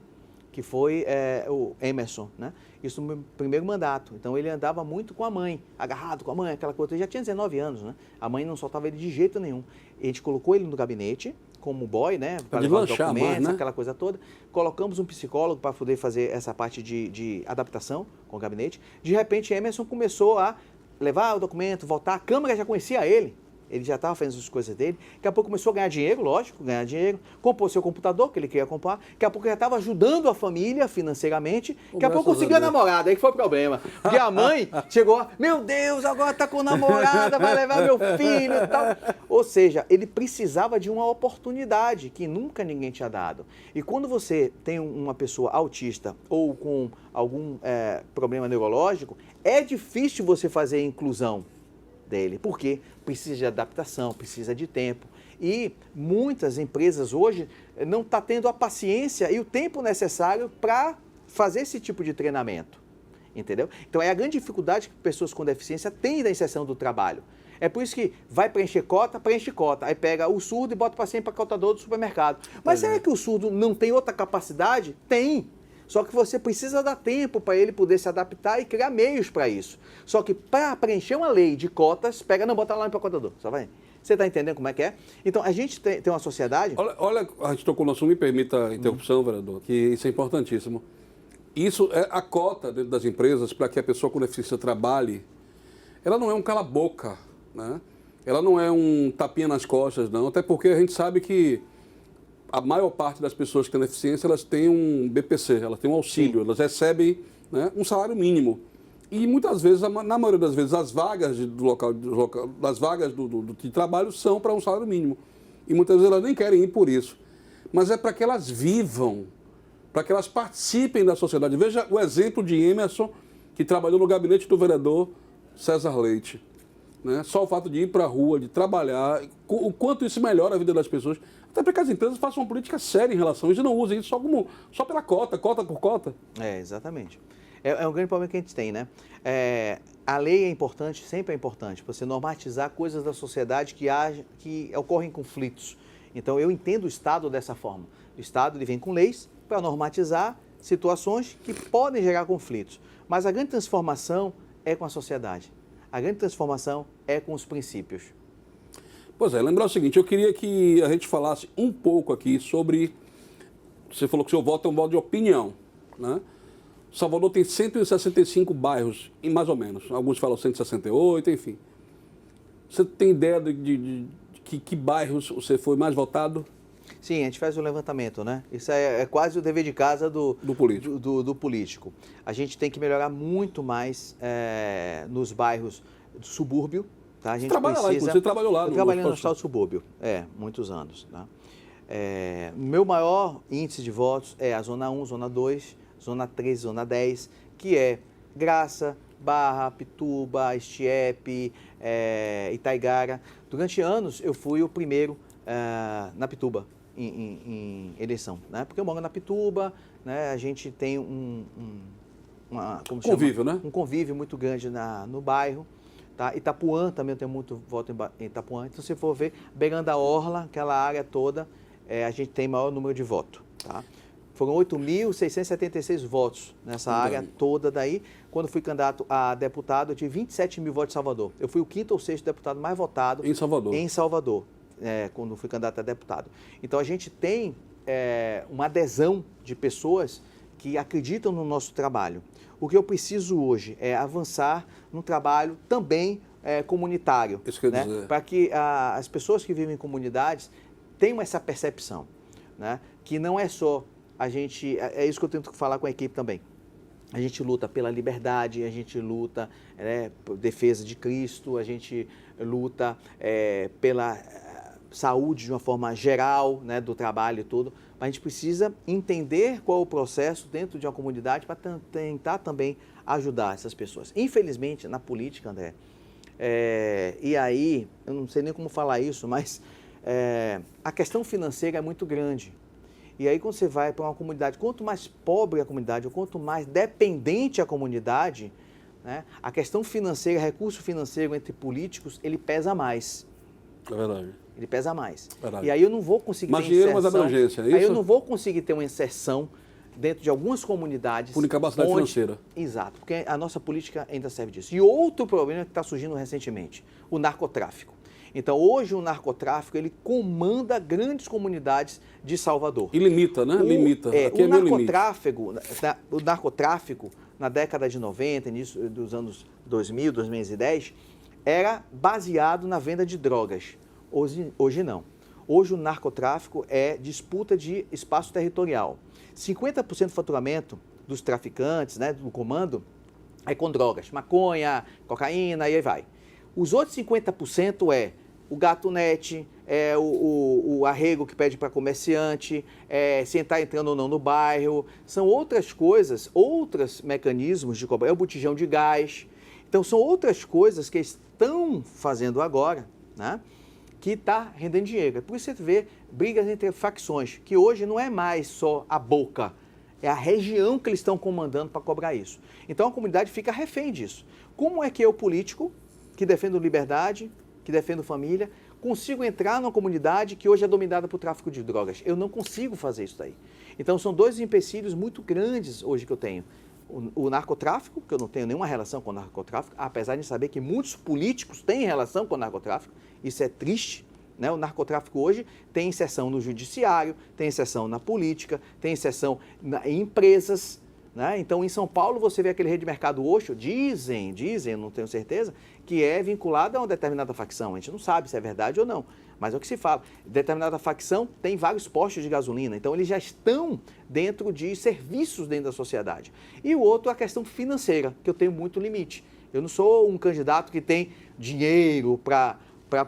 que foi o Emerson, né? Isso no meu primeiro mandato. Então, ele andava muito com a mãe, agarrado com a mãe, aquela coisa. Ele já tinha 19 anos, né? A mãe não soltava ele de jeito nenhum. A gente colocou ele no gabinete, como boy, né? Para levar os documentos, né? Aquela coisa toda. Colocamos um psicólogo para poder fazer essa parte de adaptação com o gabinete. De repente, Emerson começou a levar o documento, voltar. A Câmara já conhecia ele. Ele já estava fazendo as coisas dele. Daqui a pouco começou a ganhar dinheiro, lógico, ganhar dinheiro. Comprou seu computador, que ele queria comprar. Daqui a pouco já estava ajudando a família financeiramente. Daqui a pouco conseguiu a namorada, aí que foi o problema. Porque a mãe chegou, meu Deus, agora está com namorada, vai levar meu filho e tal. Ou seja, ele precisava de uma oportunidade que nunca ninguém tinha dado. E quando você tem uma pessoa autista ou com algum problema neurológico, é difícil você fazer a inclusão dele, porque precisa de adaptação, precisa de tempo. E muitas empresas hoje não estão tendo a paciência e o tempo necessário para fazer esse tipo de treinamento, entendeu? Então é a grande dificuldade que pessoas com deficiência têm da inserção do trabalho. É por isso que vai preenche cota, aí pega o surdo e bota para sempre para cotador do supermercado. Mas será que o surdo não tem outra capacidade? Tem. Só que você precisa dar tempo para ele poder se adaptar e criar meios para isso. Só que para preencher uma lei de cotas, pega, não, bota lá no empacotador, só vai. Você está entendendo como é que é? Então, a gente tem uma sociedade... Olha, a gente tocou no assunto, me permita a interrupção, vereador, que isso é importantíssimo. Isso é a cota dentro das empresas para que a pessoa com deficiência trabalhe. Ela não é um cala-boca, né? Ela não é um tapinha nas costas, não. Até porque a gente sabe que a maior parte das pessoas que têm deficiência, elas têm um BPC, elas têm um auxílio, elas recebem, né, um salário mínimo. E muitas vezes, na maioria das vezes, as vagas das vagas de trabalho são para um salário mínimo. E muitas vezes elas nem querem ir por isso. Mas é para que elas vivam, para que elas participem da sociedade. Veja o exemplo de Emerson, que trabalhou no gabinete do vereador César Leite. Né? Só o fato de ir para a rua, de trabalhar, o quanto isso melhora a vida das pessoas. Até para que as empresas façam uma política séria em relação a isso e não usem isso só pela cota por cota. Exatamente. É um grande problema que a gente tem, né? A lei é importante, sempre é importante, você normatizar coisas da sociedade que ocorrem conflitos. Então, eu entendo o Estado dessa forma. O Estado ele vem com leis para normatizar situações que podem gerar conflitos. Mas a grande transformação é com a sociedade. A grande transformação é com os princípios. Pois é, lembrar o seguinte, eu queria que a gente falasse um pouco aqui sobre... Você falou que o seu voto é um voto de opinião, né? Salvador tem 165 bairros, mais ou menos. Alguns falam 168, enfim. Você tem ideia de que bairros você foi mais votado? Sim, a gente faz um levantamento, né? Isso é quase o dever de casa do político. A gente tem que melhorar muito mais nos bairros do subúrbio. Tá? A gente trabalha lá, você trabalhou lá. Eu trabalhei no estado do subúrbio, muitos anos. Tá? Meu maior índice de votos é a Zona 1, Zona 2, Zona 3, Zona 10, que é Graça, Barra, Pituba, Estiepe, Itaigara. Durante anos eu fui o primeiro na Pituba em eleição, né? Porque eu moro na Pituba, né? A gente tem um convívio muito grande no bairro. Tá? Itapuã também tem muito voto em Itapuã. Então, se for ver, beirando a Orla, aquela área toda, a gente tem maior número de votos. Tá? Foram 8.676 votos nessa área toda daí. Quando fui candidato a deputado, eu tive 27 mil votos em Salvador. Eu fui o 5º ou 6º deputado mais votado em Salvador, quando fui candidato a deputado. Então, a gente tem uma adesão de pessoas que acreditam no nosso trabalho. O que eu preciso hoje é avançar no trabalho também comunitário, né? Para que as pessoas que vivem em comunidades tenham essa percepção, né? Que não é só a gente... É isso que eu tento falar com a equipe também. A gente luta pela liberdade, a gente luta por defesa de Cristo, a gente luta pela saúde de uma forma geral, né, do trabalho e tudo. Mas a gente precisa entender qual é o processo dentro de uma comunidade para tentar também ajudar essas pessoas. Infelizmente, na política, André, e aí, eu não sei nem como falar isso, mas a questão financeira é muito grande. E aí, quando você vai para uma comunidade, quanto mais pobre a comunidade, ou quanto mais dependente a comunidade, né, a questão financeira, recurso financeiro entre políticos, ele pesa mais. É verdade. Ele pesa mais. Verdade. E aí eu não vou conseguir ter inserção. Mais abrangência, é isso? Aí eu não vou conseguir ter uma inserção dentro de algumas comunidades... Por incapacidade financeira. Exato, porque a nossa política ainda serve disso. E outro problema que está surgindo recentemente, o narcotráfico. Então, hoje o narcotráfico, ele comanda grandes comunidades de Salvador. E limita, né? Limita. Aqui é O narcotráfico, na década de 90, início dos anos 2000, 2010, era baseado na venda de drogas. Hoje não. Hoje o narcotráfico é disputa de espaço territorial. 50% do faturamento dos traficantes, né, do comando, é com drogas. Maconha, cocaína, e aí vai. Os outros 50% é o gatunete, é o arrego que pede para comerciante, se está entrando ou não no bairro. São outras coisas, outros mecanismos de cobrança. É o botijão de gás. Então, são outras coisas que estão fazendo agora, né, que está rendendo dinheiro. É por isso que você vê brigas entre facções, que hoje não é mais só a boca, é a região que eles estão comandando para cobrar isso. Então, a comunidade fica refém disso. Como é que eu, político, que defendo liberdade, que defendo família, consigo entrar numa comunidade que hoje é dominada por tráfico de drogas? Eu não consigo fazer isso daí. Então, são dois empecilhos muito grandes hoje que eu tenho. O narcotráfico, que eu não tenho nenhuma relação com o narcotráfico, apesar de saber que muitos políticos têm relação com o narcotráfico, isso é triste, né? O narcotráfico hoje tem inserção no judiciário, tem inserção na política, tem inserção em empresas, né? Então, em São Paulo, você vê aquele rede de mercado Oxo, dizem, eu não tenho certeza, que é vinculado a uma determinada facção. A gente não sabe se é verdade ou não, mas é o que se fala. Determinada facção tem vários postos de gasolina, então eles já estão dentro de serviços dentro da sociedade. E o outro, a questão financeira, que eu tenho muito limite. Eu não sou um candidato que tem dinheiro para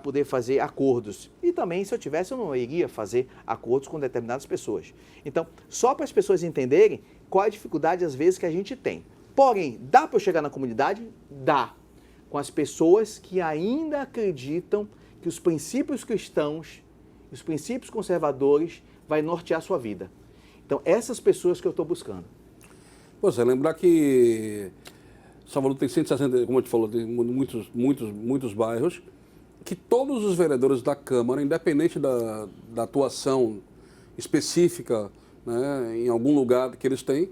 poder fazer acordos. E também, se eu tivesse, eu não iria fazer acordos com determinadas pessoas. Então, só para as pessoas entenderem qual é a dificuldade, às vezes, que a gente tem. Porém, dá para eu chegar na comunidade? Dá. Com as pessoas que ainda acreditam que os princípios cristãos, os princípios conservadores, vai nortear a sua vida. Então, essas pessoas que eu estou buscando. Pois é, lembrar que Salvador tem 160, como a gente falou, tem muitos bairros, que todos os vereadores da Câmara, independente da atuação específica, né, em algum lugar que eles têm,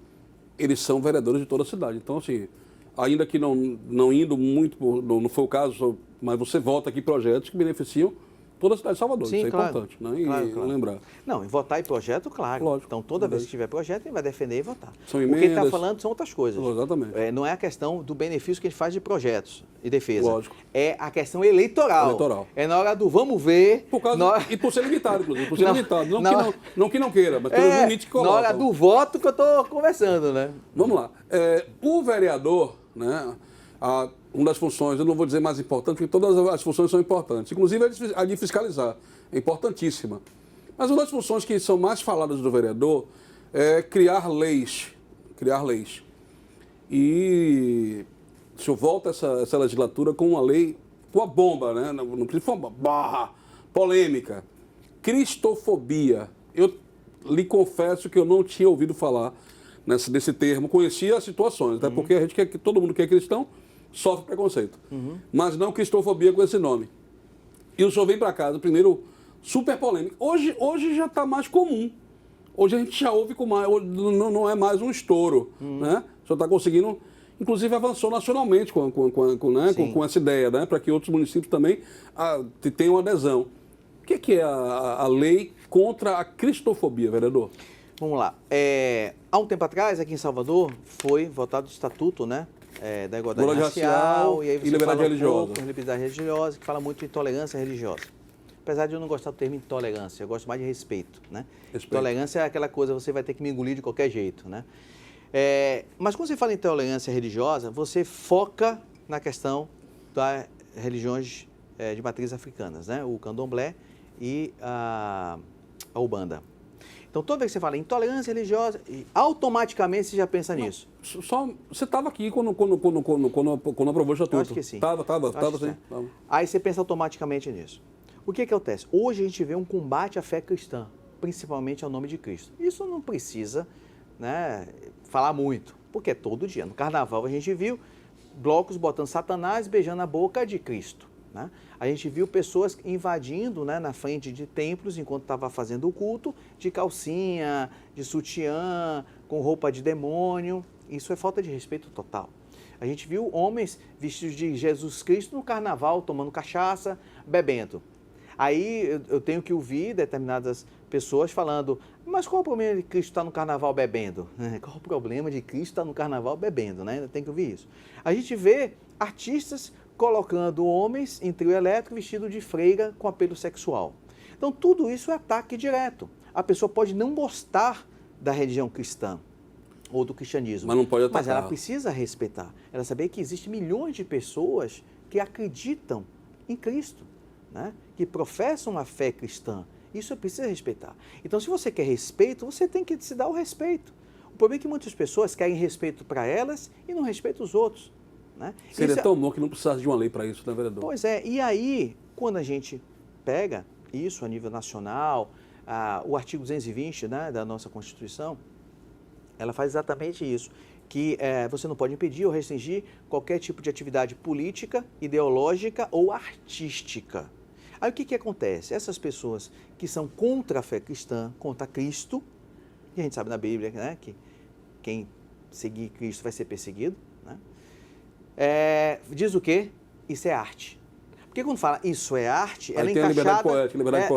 eles são vereadores de toda a cidade. Então, assim, ainda que não indo muito, não foi o caso, mas você vota aqui projetos que beneficiam toda a cidade de Salvador. Sim, isso é claro. importante, né? E claro. lembrar. Não, e votar em projeto, claro. Lógico. Então, toda vez que tiver projeto, ele vai defender e votar. São O que ele está emendas. falando são outras coisas. Exatamente. Não é a questão do benefício que ele faz de projetos e defesa. Lógico. É a questão eleitoral. É na hora do vamos ver. E por ser limitado, inclusive. Por ser limitado. Não que não queira, mas pelo limite que coloca. Na hora do voto que eu estou conversando, né? Vamos lá. O vereador, né, uma das funções, eu não vou dizer mais importante, porque todas as funções são importantes, inclusive a de fiscalizar, é importantíssima. Mas uma das funções que são mais faladas do vereador é criar leis. E o senhor volta essa legislatura com uma lei, com a bomba, né? Não precisa uma barra polêmica. Cristofobia. Eu lhe confesso que eu não tinha ouvido falar desse termo, conhecia as situações, até porque a gente quer que todo mundo que é cristão sofre preconceito. Mas não cristofobia com esse nome. E o senhor vem para casa, primeiro, super polêmico. Hoje já está mais comum. Hoje a gente já ouve com mais, não é mais um estouro, né? O senhor está conseguindo, inclusive avançou nacionalmente com essa ideia, né? Para que outros municípios também tenham adesão. O que é a lei contra a cristofobia, vereador? Vamos lá. Há um tempo atrás, aqui em Salvador, foi votado o Estatuto, né? Da igualdade racial, e aí você liberdade religiosa. Liberdade religiosa, que fala muito de intolerância religiosa. Apesar de eu não gostar do termo intolerância, eu gosto mais de respeito, né? Intolerância é aquela coisa, você vai ter que me engolir de qualquer jeito, né? Mas quando você fala em intolerância religiosa, você foca na questão das religiões de matriz africanas, né? O candomblé e a Umbanda. Então, toda vez que você fala intolerância religiosa, automaticamente você já pensa nisso. Você estava aqui quando aprovou o estatuto. Eu acho que sim. Estava sim. Aí você pensa automaticamente nisso. O que acontece? Hoje a gente vê um combate à fé cristã, principalmente ao nome de Cristo. Isso não precisa, né, falar muito, porque é todo dia. No carnaval a gente viu blocos botando Satanás beijando a boca de Cristo. né? A gente viu pessoas invadindo, né, na frente de templos enquanto estava fazendo o culto, de calcinha, de sutiã, com roupa de demônio. Isso é falta de respeito total. A gente viu homens vestidos de Jesus Cristo no carnaval, tomando cachaça, bebendo. Aí eu tenho que ouvir determinadas pessoas falando, mas qual o problema de Cristo estar no carnaval bebendo? Qual o problema de Cristo estar no carnaval bebendo, né? Tem que ouvir isso. A gente vê artistas colocando homens em trio elétrico vestido de freira com apelo sexual. Então tudo isso é ataque direto. A pessoa pode não gostar da religião cristã ou do cristianismo, mas não pode atacar. Mas ela precisa respeitar. Ela saber que existem milhões de pessoas que acreditam em Cristo, né? Que professam uma fé cristã. Isso precisa respeitar. Então, se você quer respeito, você tem que se dar o respeito. O problema é que muitas pessoas querem respeito para elas e não respeitam os outros, né? Seria tão bom que não precisasse de uma lei para isso, né, vereador? Pois é. E aí, quando a gente pega isso a nível nacional, o artigo 220, né, da nossa Constituição, ela faz exatamente isso, que você não pode impedir ou restringir qualquer tipo de atividade política, ideológica ou artística. Aí o que acontece? Essas pessoas que são contra a fé cristã, contra Cristo, e a gente sabe na Bíblia, né, que quem seguir Cristo vai ser perseguido, né? Diz o quê? Isso é arte. Porque quando fala isso é arte, ela é encaixada,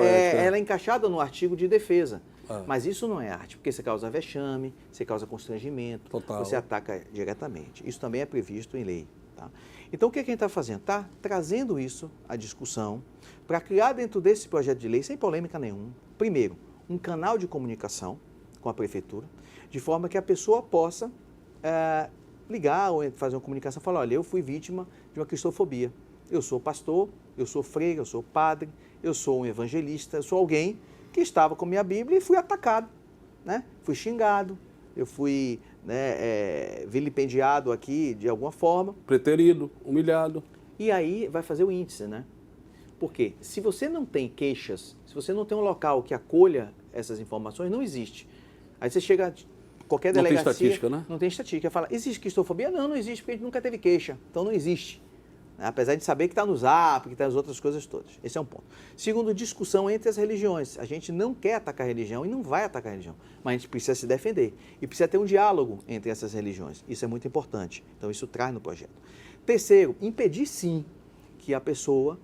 ela é encaixada no artigo de defesa. Mas isso não é arte, porque você causa vexame, você causa constrangimento, total. Você ataca diretamente. Isso também é previsto em lei. Tá? Então, o que a gente está fazendo? Está trazendo isso à discussão para criar dentro desse projeto de lei, sem polêmica nenhuma, primeiro, um canal de comunicação com a prefeitura, de forma que a pessoa possa ligar ou fazer uma comunicação e falar, olha, eu fui vítima de uma cristofobia. Eu sou pastor, eu sou freira, eu sou padre, eu sou um evangelista, eu sou alguém que estava com a minha Bíblia e fui atacado, né? Fui xingado, eu fui, né, vilipendiado aqui de alguma forma. Preterido, humilhado. E aí vai fazer o índice, né? Porque se você não tem queixas, se você não tem um local que acolha essas informações, não existe. Aí você chega a qualquer delegacia... Não tem estatística, né? Não tem estatística. Fala, existe cristofobia? Não, não existe, porque a gente nunca teve queixa. Então não existe. Apesar de saber que está no Zap, que está nas outras coisas todas. Esse é um ponto. Segundo, discussão entre as religiões. A gente não quer atacar a religião e não vai atacar a religião, mas a gente precisa se defender. E precisa ter um diálogo entre essas religiões. Isso é muito importante. Então, isso traz no projeto. Terceiro, impedir sim que a pessoa,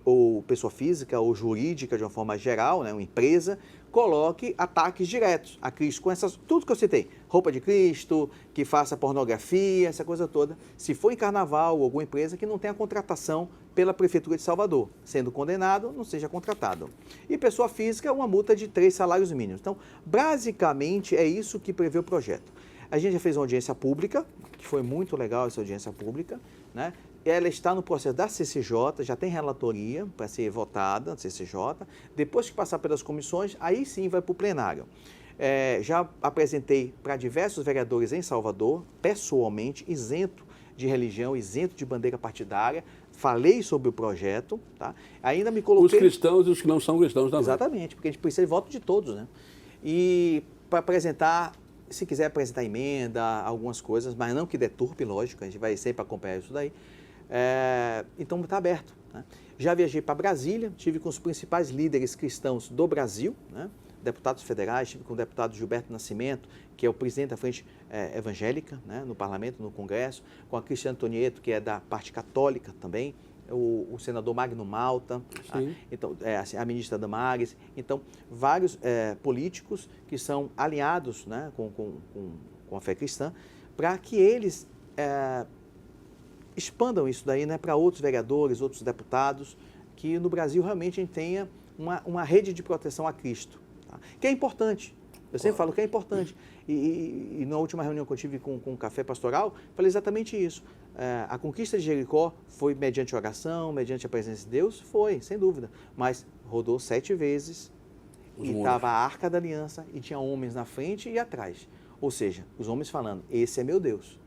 ou pessoa física ou jurídica, de uma forma geral, né, uma empresa, coloque ataques diretos a Cristo, com tudo que eu citei, roupa de Cristo, que faça pornografia, essa coisa toda. Se for em carnaval ou alguma empresa que não tenha contratação pela Prefeitura de Salvador, sendo condenado, não seja contratado. E pessoa física, uma multa de 3 salários mínimos. Então, basicamente, é isso que prevê o projeto. A gente já fez uma audiência pública, que foi muito legal essa audiência pública, né? Ela está no processo da CCJ, já tem relatoria para ser votada na CCJ. Depois que passar pelas comissões, aí sim vai para o plenário. Já apresentei para diversos vereadores em Salvador, pessoalmente, isento de religião, isento de bandeira partidária. Falei sobre o projeto, tá? Ainda me coloquei... Os cristãos e os que não são cristãos também. Exatamente, porque a gente precisa de voto de todos, né? E para apresentar, se quiser apresentar emenda, algumas coisas, mas não que deturpe, lógico, a gente vai sempre acompanhar isso daí. Então está aberto, né? Já viajei para Brasília, estive com os principais líderes cristãos do Brasil, né? Deputados federais, estive com o deputado Gilberto Nascimento, que é o presidente da Frente Evangélica, né? No Parlamento, no Congresso, com a Cristiana Tonieto, que é da parte católica também, o senador Magno Malta, então, a ministra Damares, então vários políticos que são alinhados, né, com a fé cristã, para que eles expandam isso daí, né, para outros vereadores, outros deputados, que no Brasil realmente a gente tenha uma rede de proteção a Cristo, tá? Que é importante. Eu sempre falo que é importante. E na última reunião que eu tive com o Café Pastoral, falei exatamente isso. A conquista de Jericó foi mediante oração, mediante a presença de Deus? Foi, sem dúvida. Mas rodou 7 vezes e estava a Arca da Aliança e tinha homens na frente e atrás. Ou seja, os homens falando, esse é meu Deus.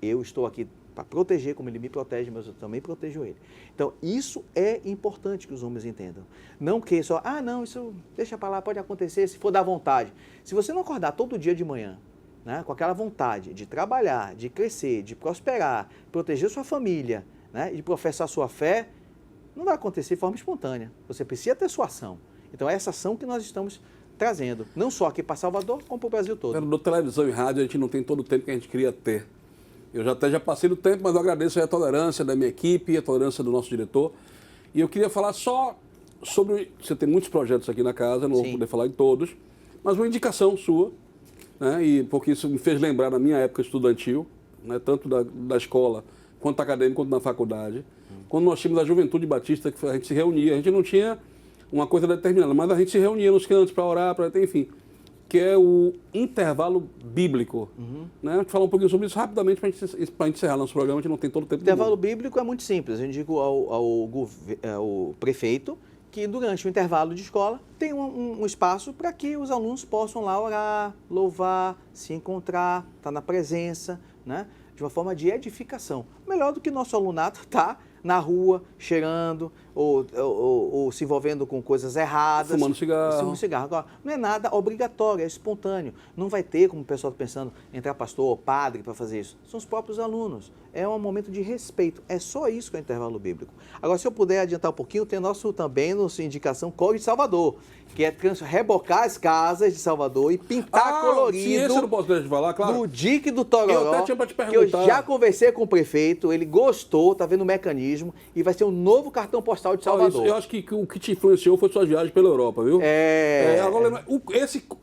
Eu estou aqui para proteger como ele me protege, mas eu também protejo ele. Então, isso é importante que os homens entendam. Não que só, não, isso deixa para lá, pode acontecer, se for da vontade. Se você não acordar todo dia de manhã, né, com aquela vontade de trabalhar, de crescer, de prosperar, proteger sua família, né, e de professar sua fé, não vai acontecer de forma espontânea. Você precisa ter sua ação. Então é essa ação que nós estamos trazendo, não só aqui para Salvador, como para o Brasil todo. No televisão e rádio a gente não tem todo o tempo que a gente queria ter. Eu já passei do tempo, mas eu agradeço a tolerância da minha equipe, a tolerância do nosso diretor. E eu queria falar só sobre... Você tem muitos projetos aqui na casa, não vou poder falar em todos, mas uma indicação sua, né? E porque isso me fez lembrar da minha época estudantil, né? Tanto da escola, quanto acadêmica, quanto na faculdade. Quando nós tínhamos a Juventude Batista, que a gente se reunia, a gente não tinha uma coisa determinada, mas a gente se reunia nos cantos para orar, enfim, que é o intervalo bíblico. Né? A gente falar um pouquinho sobre isso rapidamente para a gente encerrar nosso programa, a gente não tem todo o tempo do mundo. Intervalo bíblico é muito simples. Eu indico ao prefeito que durante o intervalo de escola tem um espaço para que os alunos possam lá orar, louvar, se encontrar, estar na presença, né? De uma forma de edificação. Melhor do que nosso alunato estar na rua, cheirando ou se envolvendo com coisas erradas. Fumando cigarro. Agora, não é nada obrigatório, é espontâneo. Não vai ter, como o pessoal está pensando, entrar pastor ou padre para fazer isso. São os próprios alunos. É um momento de respeito. É só isso que é o intervalo bíblico. Agora, se eu puder adiantar um pouquinho, tem também nossa indicação Código de Salvador, que é rebocar as casas de Salvador e pintar colorido. Sim, esse eu não posso deixar de falar, claro. No dique do Tororó. Eu até tinha para te perguntar. Que eu já conversei com o prefeito, ele gostou, está vendo o mecanismo e vai ser um novo cartão postal de Salvador. Eu acho que o que te influenciou foi sua viagem pela Europa, viu? Agora,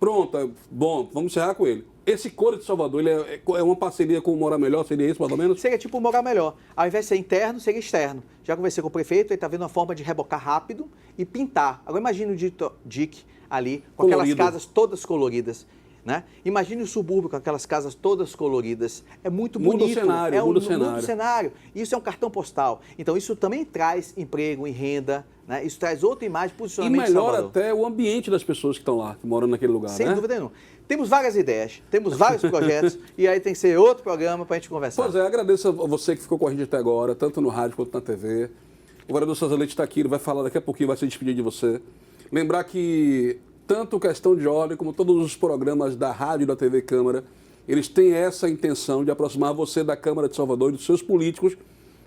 pronto, bom, vamos encerrar com ele. Esse Código de Salvador, ele é uma parceria com o Morar Melhor, seria isso mais ou menos? Seria tipo o Morar Melhor. Ao invés de ser interno, seria externo. Já conversei com o prefeito, ele está vendo uma forma de rebocar rápido e pintar. Agora imagine o dique ali, com aquelas casas todas coloridas. Né? Imagine o subúrbio com aquelas casas todas coloridas. É muito bonito. Muda o cenário. Isso é um cartão postal. Então isso também traz emprego e renda, né? Isso traz outra imagem, posicionamento. E melhora até o ambiente das pessoas que estão lá, que moram naquele lugar, Sem dúvida nenhuma. Temos várias ideias, temos vários projetos e aí tem que ser outro programa para a gente conversar. Pois é, agradeço a você que ficou com a gente até agora, tanto no rádio quanto na TV. O vereador César Leite está aqui, ele vai falar daqui a pouquinho, vai se despedir de você. Lembrar que tanto Questão de Ordem como todos os programas da rádio e da TV Câmara, eles têm essa intenção de aproximar você da Câmara de Salvador e dos seus políticos.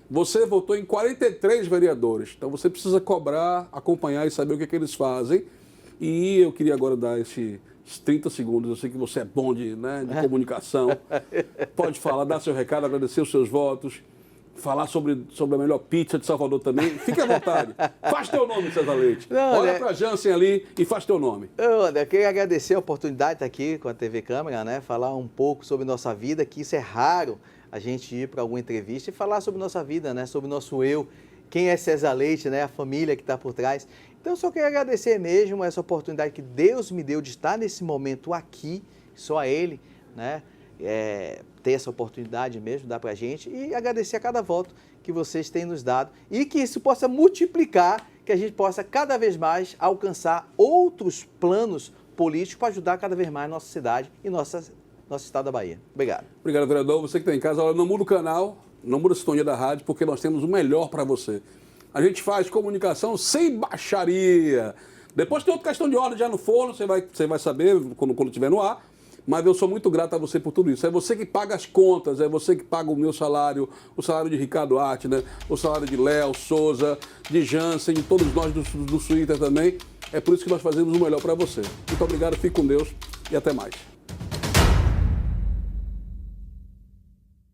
Você votou em 43 vereadores, então você precisa cobrar, acompanhar e saber o que eles fazem. E eu queria agora dar esses 30 segundos, eu sei que você é bom de comunicação, pode falar, dar seu recado, agradecer os seus votos, falar sobre a melhor pizza de Salvador também. Fique à vontade. Faz teu nome, César Leite. Olha para a Jansen ali e faz teu nome. André, eu queria agradecer a oportunidade de estar aqui com a TV Câmara, né? Falar um pouco sobre nossa vida, que isso é raro, a gente ir para alguma entrevista e falar sobre nossa vida, né? Sobre o nosso eu, quem é César Leite, né? A família que está por trás. Então, eu só queria agradecer mesmo essa oportunidade que Deus me deu de estar nesse momento aqui, só a Ele, né? Ter essa oportunidade mesmo, dar para a gente e agradecer a cada voto que vocês têm nos dado e que isso possa multiplicar, que a gente possa cada vez mais alcançar outros planos políticos para ajudar cada vez mais nossa cidade e nosso estado da Bahia. Obrigado. Obrigado, vereador. Você que está em casa, olha, não muda o canal, não muda a sintonia da rádio, porque nós temos o melhor para você. A gente faz comunicação sem baixaria. Depois tem outra Questão de Ordem já no forno, você vai saber quando estiver no ar. Mas eu sou muito grato a você por tudo isso. É você que paga as contas, é você que paga o meu salário, o salário de Ricardo Atner, o salário de Léo Souza, de Jansen, de todos nós do Twitter também. É por isso que nós fazemos o melhor para você. Muito obrigado, fique com Deus e até mais.